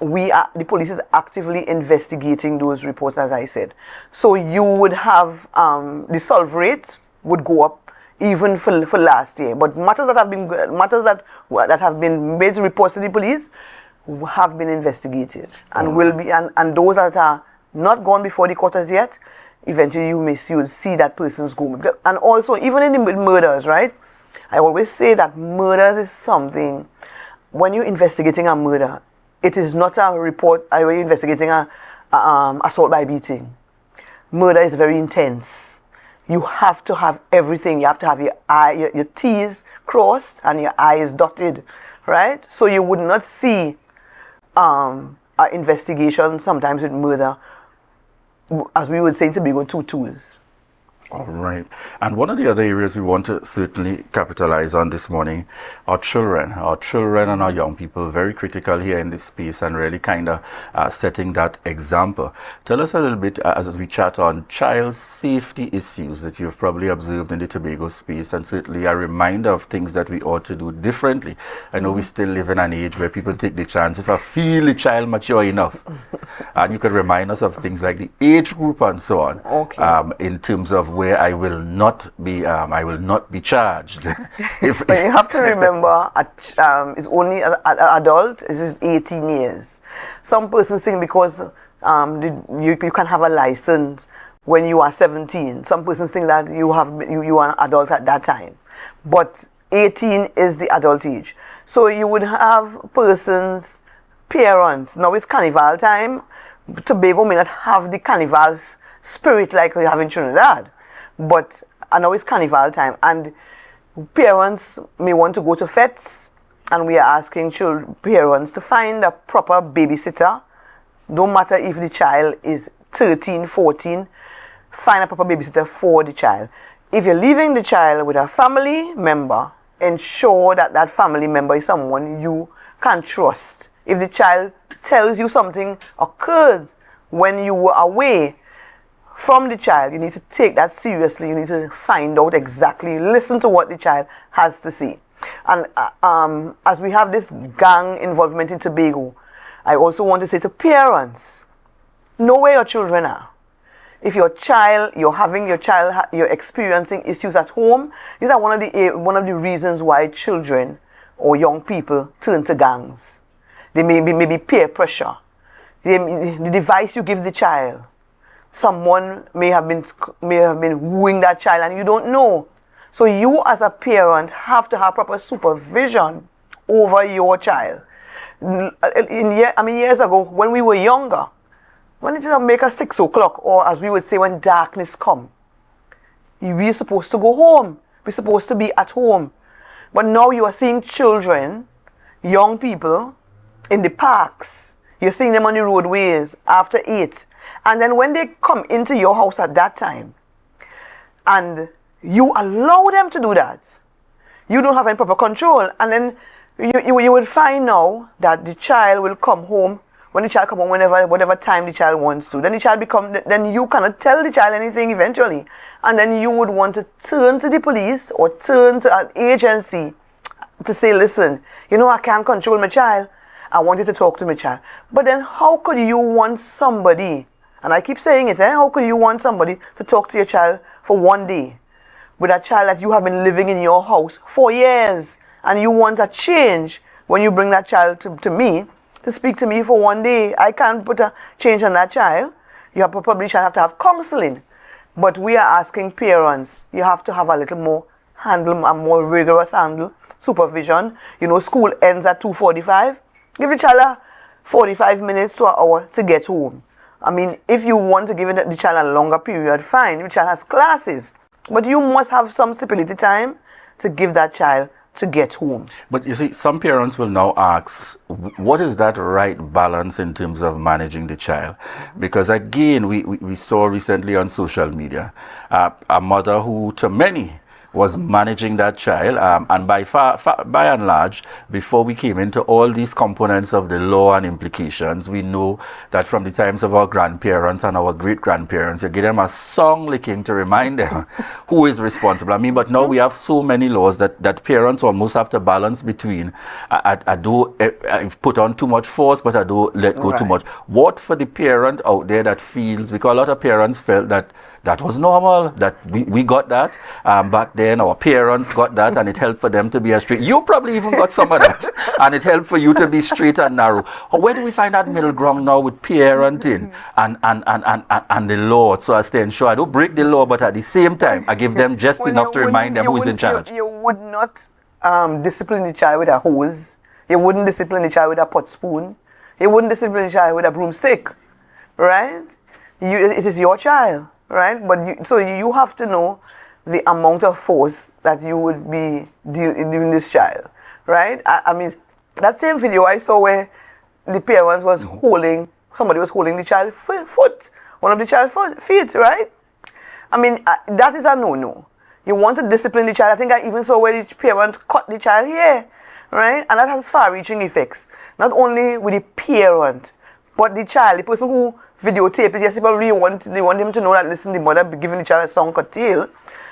the police is actively investigating those reports, as I said. So you would have the solve rate would go up even for last year. But matters that have been made reports to the police have been investigated and will be, and those that are not gone before the court as yet, eventually you will see that person's go. And also, even in the murders, right? I always say that murders is something, when you're investigating a murder, it is not a report, you're investigating a assault by beating. Murder is very intense. You have to have everything. You have to have your T's crossed and your I's dotted, right? So you would not see an investigation sometimes with murder, as we would say in Tobago, 2 2s. All right. And one of the other areas we want to certainly capitalize on this morning, our children and our young people, very critical here in this space and really kind of setting that example. Tell us a little bit as we chat on child safety issues that you've probably observed in the Tobago space, and certainly a reminder of things that we ought to do differently. I know we still live in an age where people take the chance. If I feel the child mature enough, and you could remind us of things like the age group and so on, in terms of where I will not be charged. But you have to remember, it's only an adult. This is 18 years. Some persons think because you can have a license when you are 17. Some persons think that you are an adult at that time, but 18 is the adult age. So you would have persons, parents. Now it's carnival time. Tobago may not have the carnival spirit like we have in Trinidad, but I know it's carnival time, and parents may want to go to fetes, and we are asking parents to find a proper babysitter. No matter if the child is 13, 14, find a proper babysitter for the child. If you're leaving the child with a family member, ensure that that family member is someone you can trust. If the child tells you something occurred when you were away from the child, you need to take that seriously. You need to find out exactly, listen to what the child has to say. And as we have this gang involvement in Tobago, I also want to say to parents, know where your children are. If you're experiencing issues at home, these are one of the reasons why children or young people turn to gangs. They may be peer pressure. The device you give the child, someone may have been wooing that child and you don't know. So you as a parent have to have proper supervision over your child. Years ago when we were younger, when it make us 6 o'clock, or as we would say, when darkness come, we're supposed to go home. We're supposed to be at home. But now you are seeing children, young people, in the parks. You're seeing them on the roadways after 8. And then when they come into your house at that time, and you allow them to do that, you don't have any proper control. And then you would find now that the child will come home, when the child come home, whatever time the child wants to. Then the child then you cannot tell the child anything eventually. And then you would want to turn to the police or turn to an agency to say, listen, I can't control my child. I want you to talk to my child. But then how could you want somebody, and I keep saying it, how could you want somebody to talk to your child for one day with a child that you have been living in your house for years, and you want a change when you bring that child to me, to speak to me for one day? I can't put a change on that child. You probably have to have counseling. But we are asking parents, you have to have a little more a more rigorous supervision. School ends at 2:45. Give the child 45 minutes to an hour to get home. If you want to give the child a longer period, fine. The child has classes. But you must have some stability time to give that child to get home. But you see, some parents will now ask, what is that right balance in terms of managing the child? Because again, we saw recently on social media a mother who, to many, was managing that child, and by and large, before we came into all these components of the law and implications, we know that from the times of our grandparents and our great-grandparents, you give them a song licking to remind them who is responsible. But now we have so many laws that parents almost have to balance between, I do put on too much force, but I do let go too much. What for the parent out there that feels, because a lot of parents felt that was normal, that we got that back then, our parents got that, and it helped for them to be straight. You probably even got some of that, and it helped for you to be straight and narrow. Where do we find that middle ground now with parenting and the law, so as to ensure I don't break the law, but at the same time I give them just enough to remind them who is in charge? You would not discipline the child with a hose. You wouldn't discipline the child with a pot spoon. You wouldn't discipline the child with a broomstick, right? It is your child. Right, but so you have to know the amount of force that you would be giving this child, right? That same video I saw where the parent was somebody was holding the child's foot, one of the child's feet, right? I mean, that is a no-no. You want to discipline the child. I think I even saw where the parent cut the child hair, right? And that has far-reaching effects. Not only with the parent, but the child, the person who videotaped it. Yes, they probably want him to know that, listen, the mother be giving the child a song cut tail.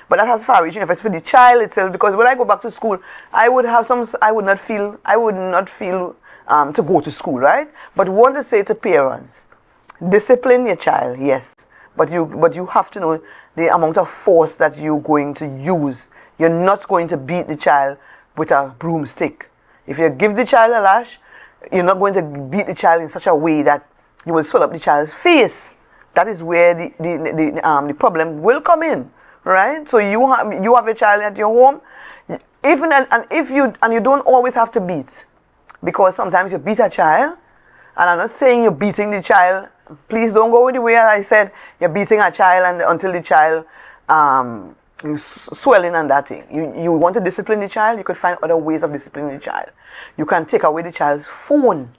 But that has far-reaching effects for the child itself, because when I go back to school, I would not feel to go to school, right? But we want to say to parents, discipline your child, yes, but you have to know the amount of force that you're going to use. You're not going to beat the child with a broomstick. If you give the child a lash, you're not going to beat the child in such a way that you will swell up the child's face. That is where the problem will come in. Right, so you have a child at your home, if you don't always have to beat, because sometimes you beat a child, and I'm not saying you're beating the child. Please don't go with the way I said you're beating a child and until the child swelling and that thing. You want to discipline the child, you could find other ways of disciplining the child. You can take away the child's phone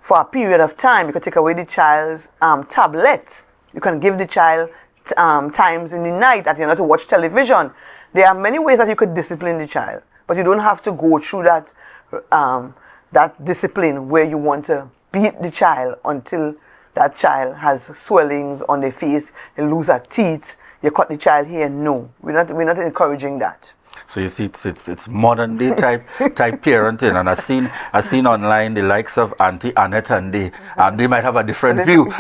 for a period of time. You can take away the child's tablet. You can give the child times in the night that you're not to watch television. There are many ways that you could discipline the child, but you don't have to go through that discipline where you want to beat the child until that child has swellings on their face, they lose their teeth, you cut the child hair. No, we're not encouraging that. So you see, it's modern day type parenting, and I've seen online the likes of Auntie Annette, and they might have a different view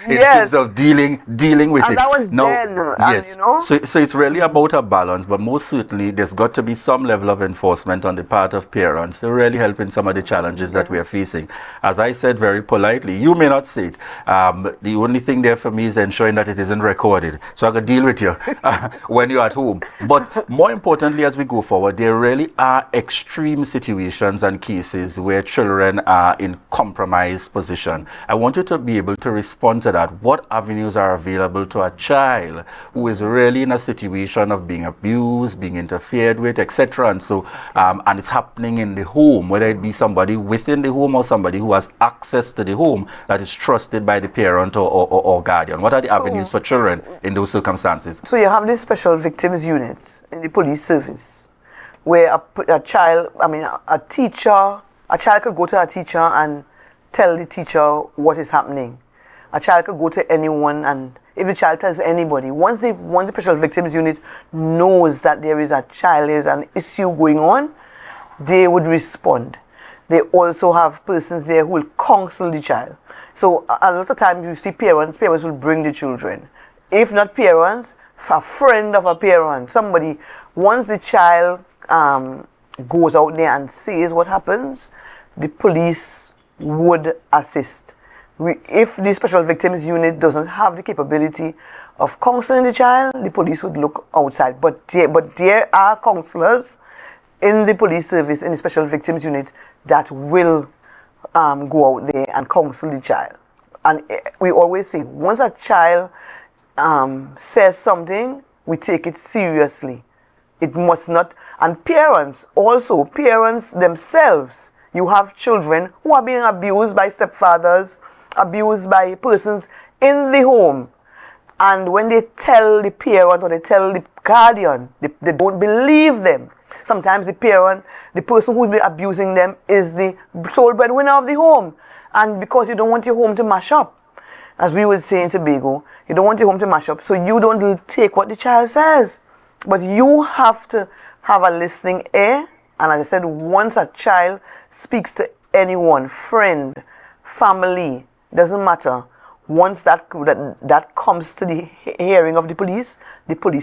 in terms of dealing with and it. That was then, yes. You know? So it's really about a balance, but most certainly there's got to be some level of enforcement on the part of parents to really help in some of the challenges that we are facing. As I said very politely, you may not say it. The only thing there for me is ensuring that it isn't recorded, so I can deal with you when you're at home. But more importantly, as we go forward, there really are extreme situations and cases where children are in compromised position. I want you to be able to respond to that. What avenues are available to a child who is really in a situation of being abused, being interfered with, etc. And so, and it's happening in the home, whether it be somebody within the home or somebody who has access to the home that is trusted by the parent or guardian. What are the avenues for children in those circumstances? So you have this special victims unit in the police service, where a child could go to a teacher and tell the teacher what is happening. A child could go to anyone, and if the child tells anybody, once the special victims unit knows that there is an issue going on, they would respond. They also have persons there who will counsel the child. So a lot of times you see parents will bring the children. If not parents, a friend of a parent, somebody. Once the child goes out there and sees what happens, the police would assist. If the special victims unit doesn't have the capability of counseling the child, the police would look outside. But there are counselors in the police service, in the special victims unit, that will go out there and counsel the child. And we always say, once a child says something, we take it seriously. It must not, and parents themselves, you have children who are being abused by stepfathers, abused by persons in the home. And when they tell the parent or they tell the guardian, they don't believe them. Sometimes the person who will be abusing them is the sole breadwinner of the home. And because you don't want your home to mash up, as we would say in Tobago, you don't want your home to mash up, so you don't take what the child says. But you have to have a listening ear. And as I said, once a child speaks to anyone, friend, family, doesn't matter, once that comes to the hearing of the police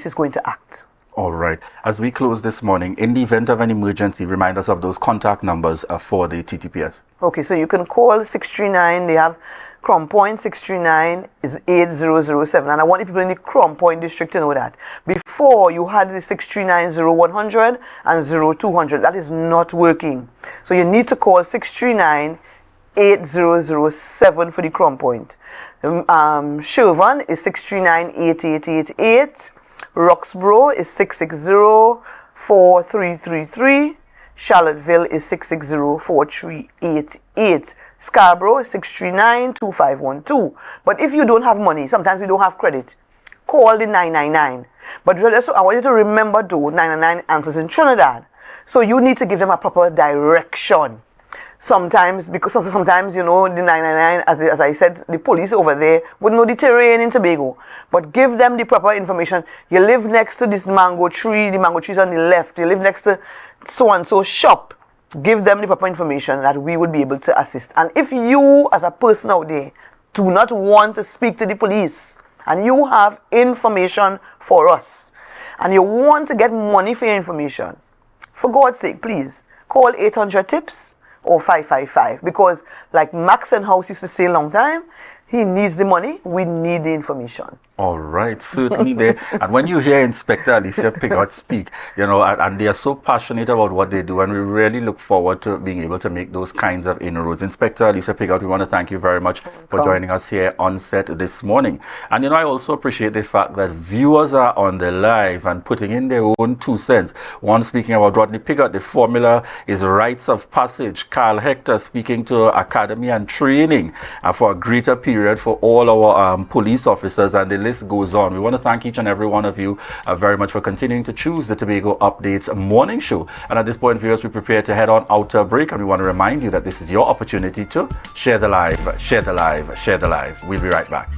is going to act. All right. As we close this morning, in the event of an emergency, remind us of those contact numbers for the TTPS. Okay, so you can call 639. They have Crown Point. 639 is 8007. And I want the people in the Crown Point district to know that. Before, you had the 639-0100 and 0200. That is not working. So you need to call 639-8007 for the Crown Point. Shervan is 639-8888. Roxborough is 660-4333. Charlottesville is 660-4388. Scarborough is 639-2512. But if you don't have money, sometimes you don't have credit, call the 999. But I want you to remember, though, 999 answers in Trinidad. So you need to give them a proper direction. Sometimes, because sometimes, you know, the 999, as I said, the police over there wouldn't know the terrain in Tobago. But give them the proper information. You live next to this mango tree, the mango tree's on the left. You live next to so-and-so shop. Give them the proper information that we would be able to assist. And if you, as a person out there, do not want to speak to the police, and you have information for us, and you want to get money for your information, for God's sake, please, call 800-TIPS or 555. Because like Max and House used to say a long time, he needs the money, we need the information. All right, certainly there. And when you hear Inspector Alicia Piggott speak, you know, and they are so passionate about what they do, and we really look forward to being able to make those kinds of inroads. Inspector Alicia Piggott, we want to thank you very much for joining us here on set this morning. And, you know, I also appreciate the fact that viewers are on the live and putting in their own 2 cents. One speaking about Rodney Piggott, the formula is rites of passage. Carl Hector speaking to academy and training for a greater period for all our police officers, and the list goes on. We want to thank each and every one of you very much for continuing to choose the Tobago Updates morning show. And at this point, viewers, we prepare to head on out to a break, and we want to remind you that this is your opportunity to share the live, share the live, share the live. We'll be right back.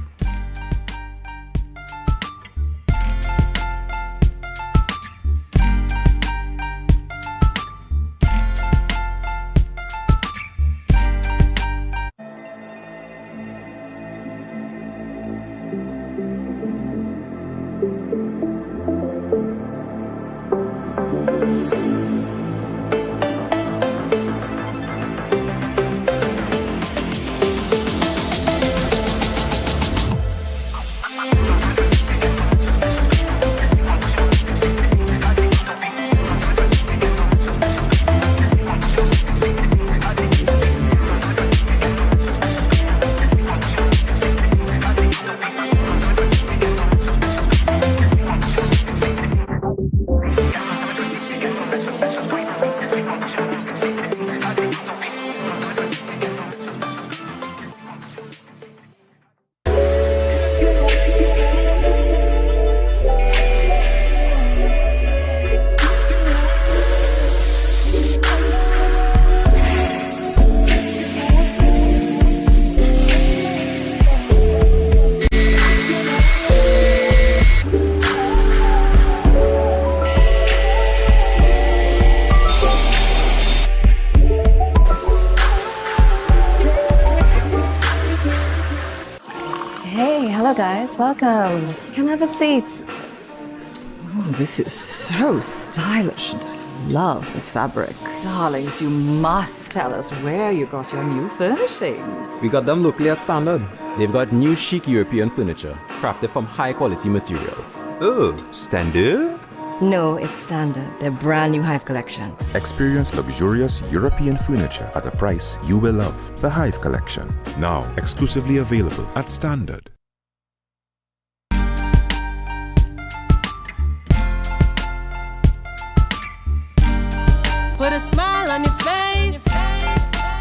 Welcome. Come have a seat. Oh, this is so stylish, and I love the fabric. Darlings, you must tell us where you got your new furnishings. We got them locally at Standard. They've got new chic European furniture, crafted from high quality material. Oh, Standard? No, it's Standard, their brand new Hive collection. Experience luxurious European furniture at a price you will love. The Hive collection, now exclusively available at Standard. Put a smile on your face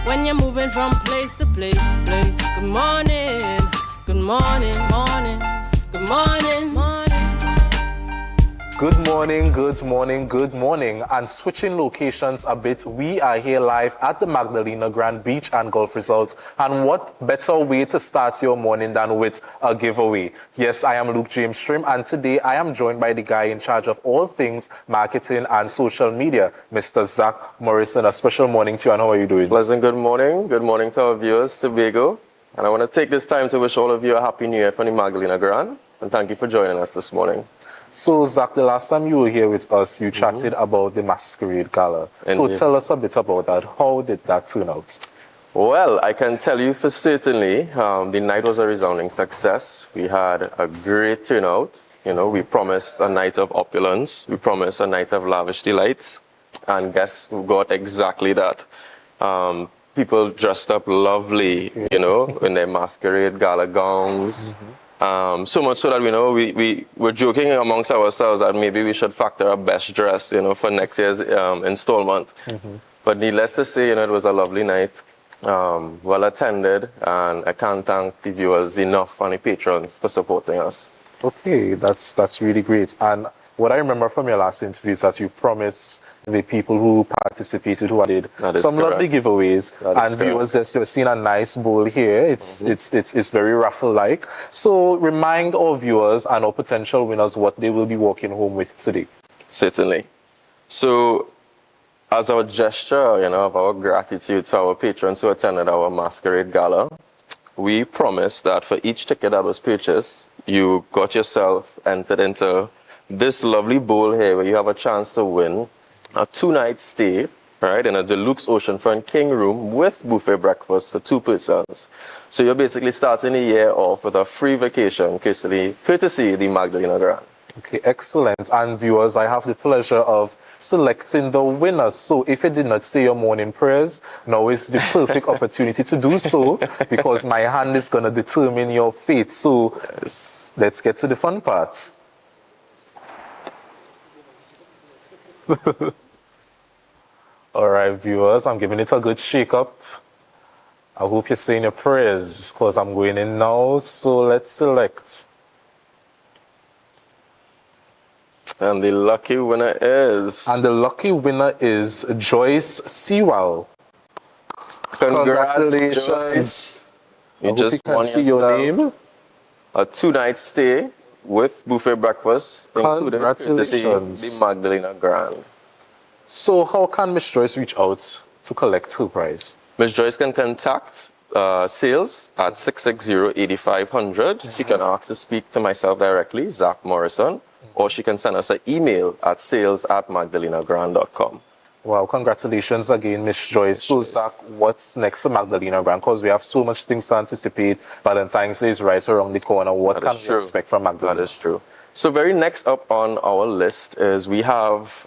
when you're moving from place to place. Good morning, good morning, morning, good morning, morning. Good morning, good morning, good morning. And switching locations a bit, we are here live at the Magdalena Grand Beach and Golf Resort. And what better way to start your morning than with a giveaway? Yes, I am Luke James Stream, and today I am joined by the guy in charge of all things marketing and social media, Mr. Zach Morrison. A special morning to you, and how are you doing? Pleasant good morning. Good morning to our viewers, Tobago. And I want to take this time to wish all of you a happy new year from the Magdalena Grand. And thank you for joining us this morning. So, Zach, the last time you were here with us, you chatted about the Masquerade Gala. So tell us a bit about that. How did that turn out? Well, I can tell you for certainly, the night was a resounding success. We had a great turnout. You know, we promised a night of opulence. We promised a night of lavish delights. And guess who got exactly that? People dressed up lovely, you know, in their Masquerade Gala gowns. So much so that, you know, we were joking amongst ourselves that maybe we should factor a best dress, you know, for next year's installment. But needless to say, you know, it was a lovely night, well attended, and I can't thank the viewers enough and the patrons for supporting us. Okay, that's really great. And what I remember from your last interview is that you promised the people who participated, who did some lovely giveaways, and viewers, you've seen a nice bowl here. It's very raffle-like. So remind our viewers and our potential winners what they will be walking home with today. Certainly. So, as our gesture, of our gratitude to our patrons who attended our masquerade gala, we promised that for each ticket that was purchased, you got yourself entered into this lovely bowl here where you have a chance to win a 2-night stay, right, in a deluxe oceanfront king room with buffet breakfast for 2 persons. So you're basically starting the year off with a free vacation, courtesy the Magdalena Grand. Okay, excellent. And viewers, I have the pleasure of selecting the winners. So if you did not say your morning prayers, now is the perfect opportunity to do so, because my hand is going to determine your fate. So let's get to the fun part. All right, viewers, I'm giving it a good shake up. I hope you're saying your prayers, because I'm going in now. So let's select. And the lucky winner is... And the lucky winner is Joyce Sewell. Congratulations. You just won see your name. A 2-night stay with buffet breakfast, including courtesy the Magdalena Grand. So how can Miss Joyce reach out to collect her prize? Miss Joyce can contact sales at 660-8500. She can ask to speak to myself directly, Zach Morrison, or she can send us an email at sales@magdalenagrand.com. Wow, congratulations again, Miss Joyce. So, Zach, what's next for Magdalena Grand? Because we have so much things to anticipate. Valentine's Day is right around the corner. What can we expect from Magdalena? That is true. So very next up on our list is we have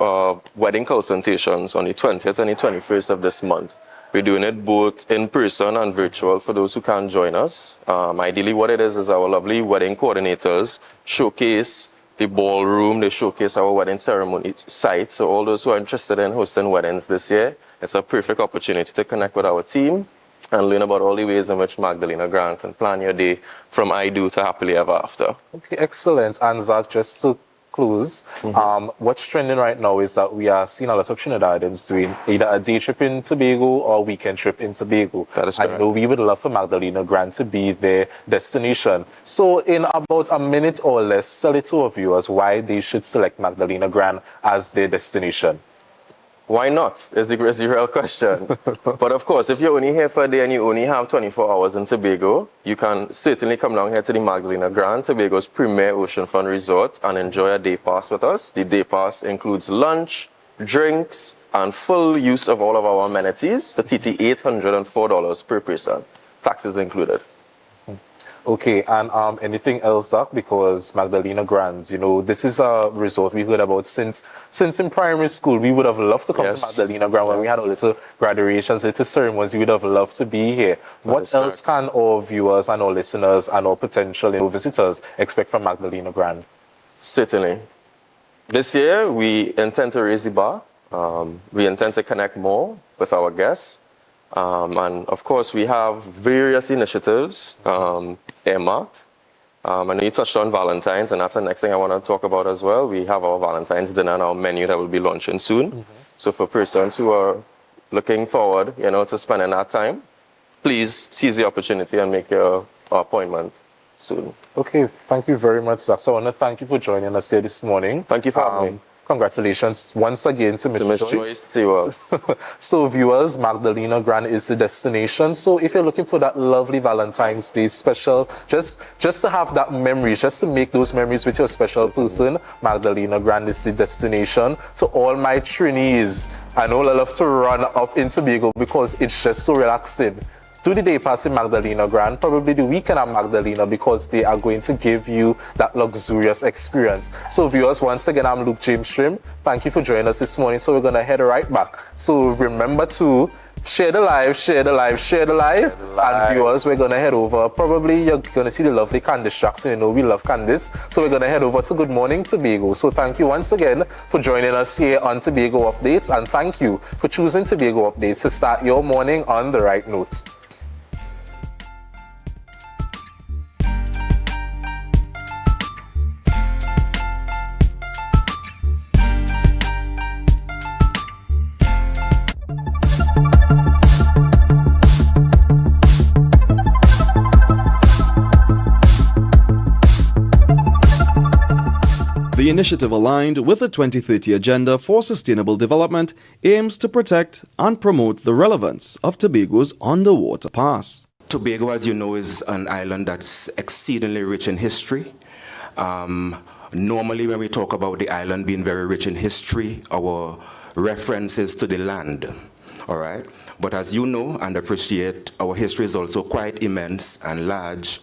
wedding consultations on the 20th and the 21st of this month. We're doing it both in person and virtual for those who can't join us. Ideally, what it is our lovely wedding coordinators showcase the ballroom, they showcase our wedding ceremony site. So all those who are interested in hosting weddings this year, it's a perfect opportunity to connect with our team and learn about all the ways in which Magdalena Grand can plan your day from I do to happily ever after. Okay, excellent. And Zach, just to close, what's trending right now is that we are seeing a lot of Trinidadians doing either a day trip in Tobago or a weekend trip in Tobago. That is correct. I know we would love for Magdalena Grand to be their destination. So in about a minute or less, tell it to our viewers why they should select Magdalena Grand as their destination. Why not? Is the real question. But of course, if you're only here for a day and you only have 24 hours in Tobago, you can certainly come down here to the Magdalena Grand, Tobago's premier oceanfront resort, and enjoy a day pass with us. The day pass includes lunch, drinks, and full use of all of our amenities for TT $804 per person, taxes included. Okay, and anything else, Zach? Because Magdalena Grand, you know, this is a resort we heard about since in primary school. We would have loved to come to Magdalena Grand when we had our little graduations, little ceremonies. We would have loved to be here. What else can our viewers and our listeners and our potential visitors expect from Magdalena Grand? Certainly. This year, we intend to raise the bar. We intend to connect more with our guests. And of course, we have various initiatives earmarked. I know you touched on Valentine's, and that's the next thing I want to talk about as well. We have our Valentine's dinner on our menu that will be launching soon. So for persons who are looking forward, to spending that time, please seize the opportunity and make your appointment soon. Okay, thank you very much, Zach. So I want to thank you for joining us here this morning. Thank you for having me. Congratulations once again to Miss Joyce. So viewers, Magdalena Grand is the destination. So if you're looking for that lovely Valentine's Day special, just to have that memory, just to make those memories with your special person, Magdalena Grand is the destination. So all my Trinis, I know I love to run up in Tobago because it's just so relaxing. Do the day pass in Magdalena Grand, probably the weekend at Magdalena, because they are going to give you that luxurious experience. So viewers, once again, I'm Luke James Trim. Thank you for joining us this morning. So we're going to head right back. So remember to share the live, share the live, share the live. And viewers, we're going to head over. Probably you're going to see the lovely Candice Jackson. You know, we love Candice. So we're going to head over to Good Morning Tobago. So thank you once again for joining us here on Tobago Updates. And thank you for choosing Tobago Updates to start your morning on the right notes. The initiative, aligned with the 2030 Agenda for Sustainable Development, aims to protect and promote the relevance of Tobago's underwater past. Tobago, as you know, is an island that's exceedingly rich in history. Normally, when we talk about the island being very rich in history, our reference is to the land, all right? But as you know and appreciate, our history is also quite immense and large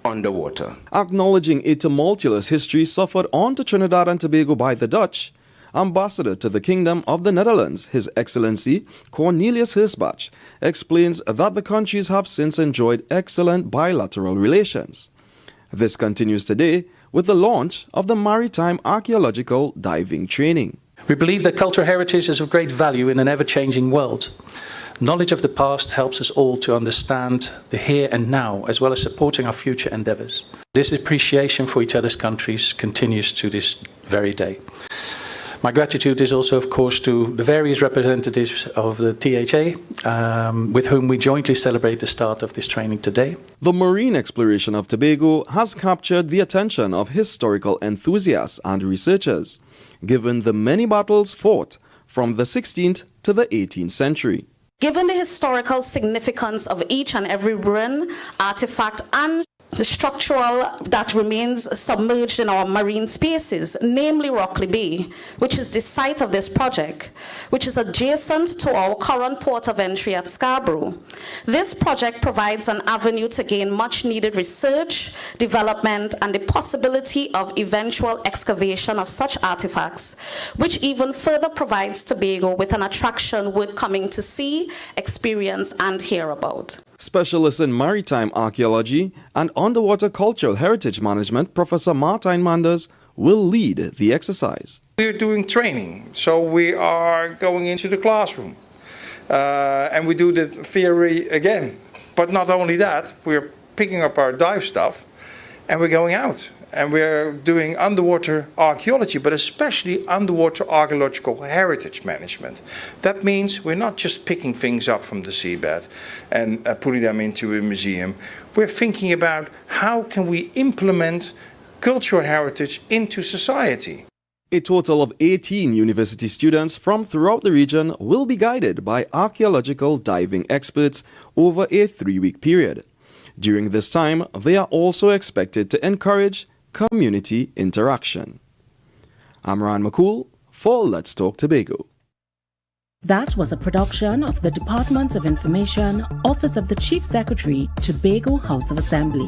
underwater. Acknowledging a tumultuous history suffered onto Trinidad and Tobago by the Dutch, Ambassador to the Kingdom of the Netherlands, His Excellency Cornelius Hirschbach, explains that the countries have since enjoyed excellent bilateral relations. This continues today with the launch of the Maritime Archaeological Diving Training. We believe that cultural heritage is of great value in an ever-changing world. Knowledge of the past helps us all to understand the here and now, as well as supporting our future endeavours. This appreciation for each other's countries continues to this very day. My gratitude is also, of course, to the various representatives of the THA, with whom we jointly celebrate the start of this training today. The marine exploration of Tobago has captured the attention of historical enthusiasts and researchers, given the many battles fought from the 16th to the 18th century. Given the historical significance of each and every ruin, artifact, and the structural that remains submerged in our marine spaces, namely Rockley Bay, which is the site of this project, which is adjacent to our current port of entry at Scarborough. This project provides an avenue to gain much needed research, development, and the possibility of eventual excavation of such artifacts, which even further provides Tobago with an attraction worth coming to see, experience, and hear about. Specialist in maritime archaeology and underwater cultural heritage management, Professor Martijn Manders, will lead the exercise. We're doing training, so we are going into the classroom and we do the theory again. But not only that, we're picking up our dive stuff and we're going out. And we're doing underwater archaeology, but especially underwater archaeological heritage management. That means we're not just picking things up from the seabed and putting them into a museum. We're thinking about how can we implement cultural heritage into society. A total of 18 university students from throughout the region will be guided by archaeological diving experts over a 3-week period. During this time, they are also expected to encourage community interaction. I'm Ran McCool for Let's Talk Tobago. That was a production of the Department of Information, Office of the Chief Secretary, Tobago House of Assembly.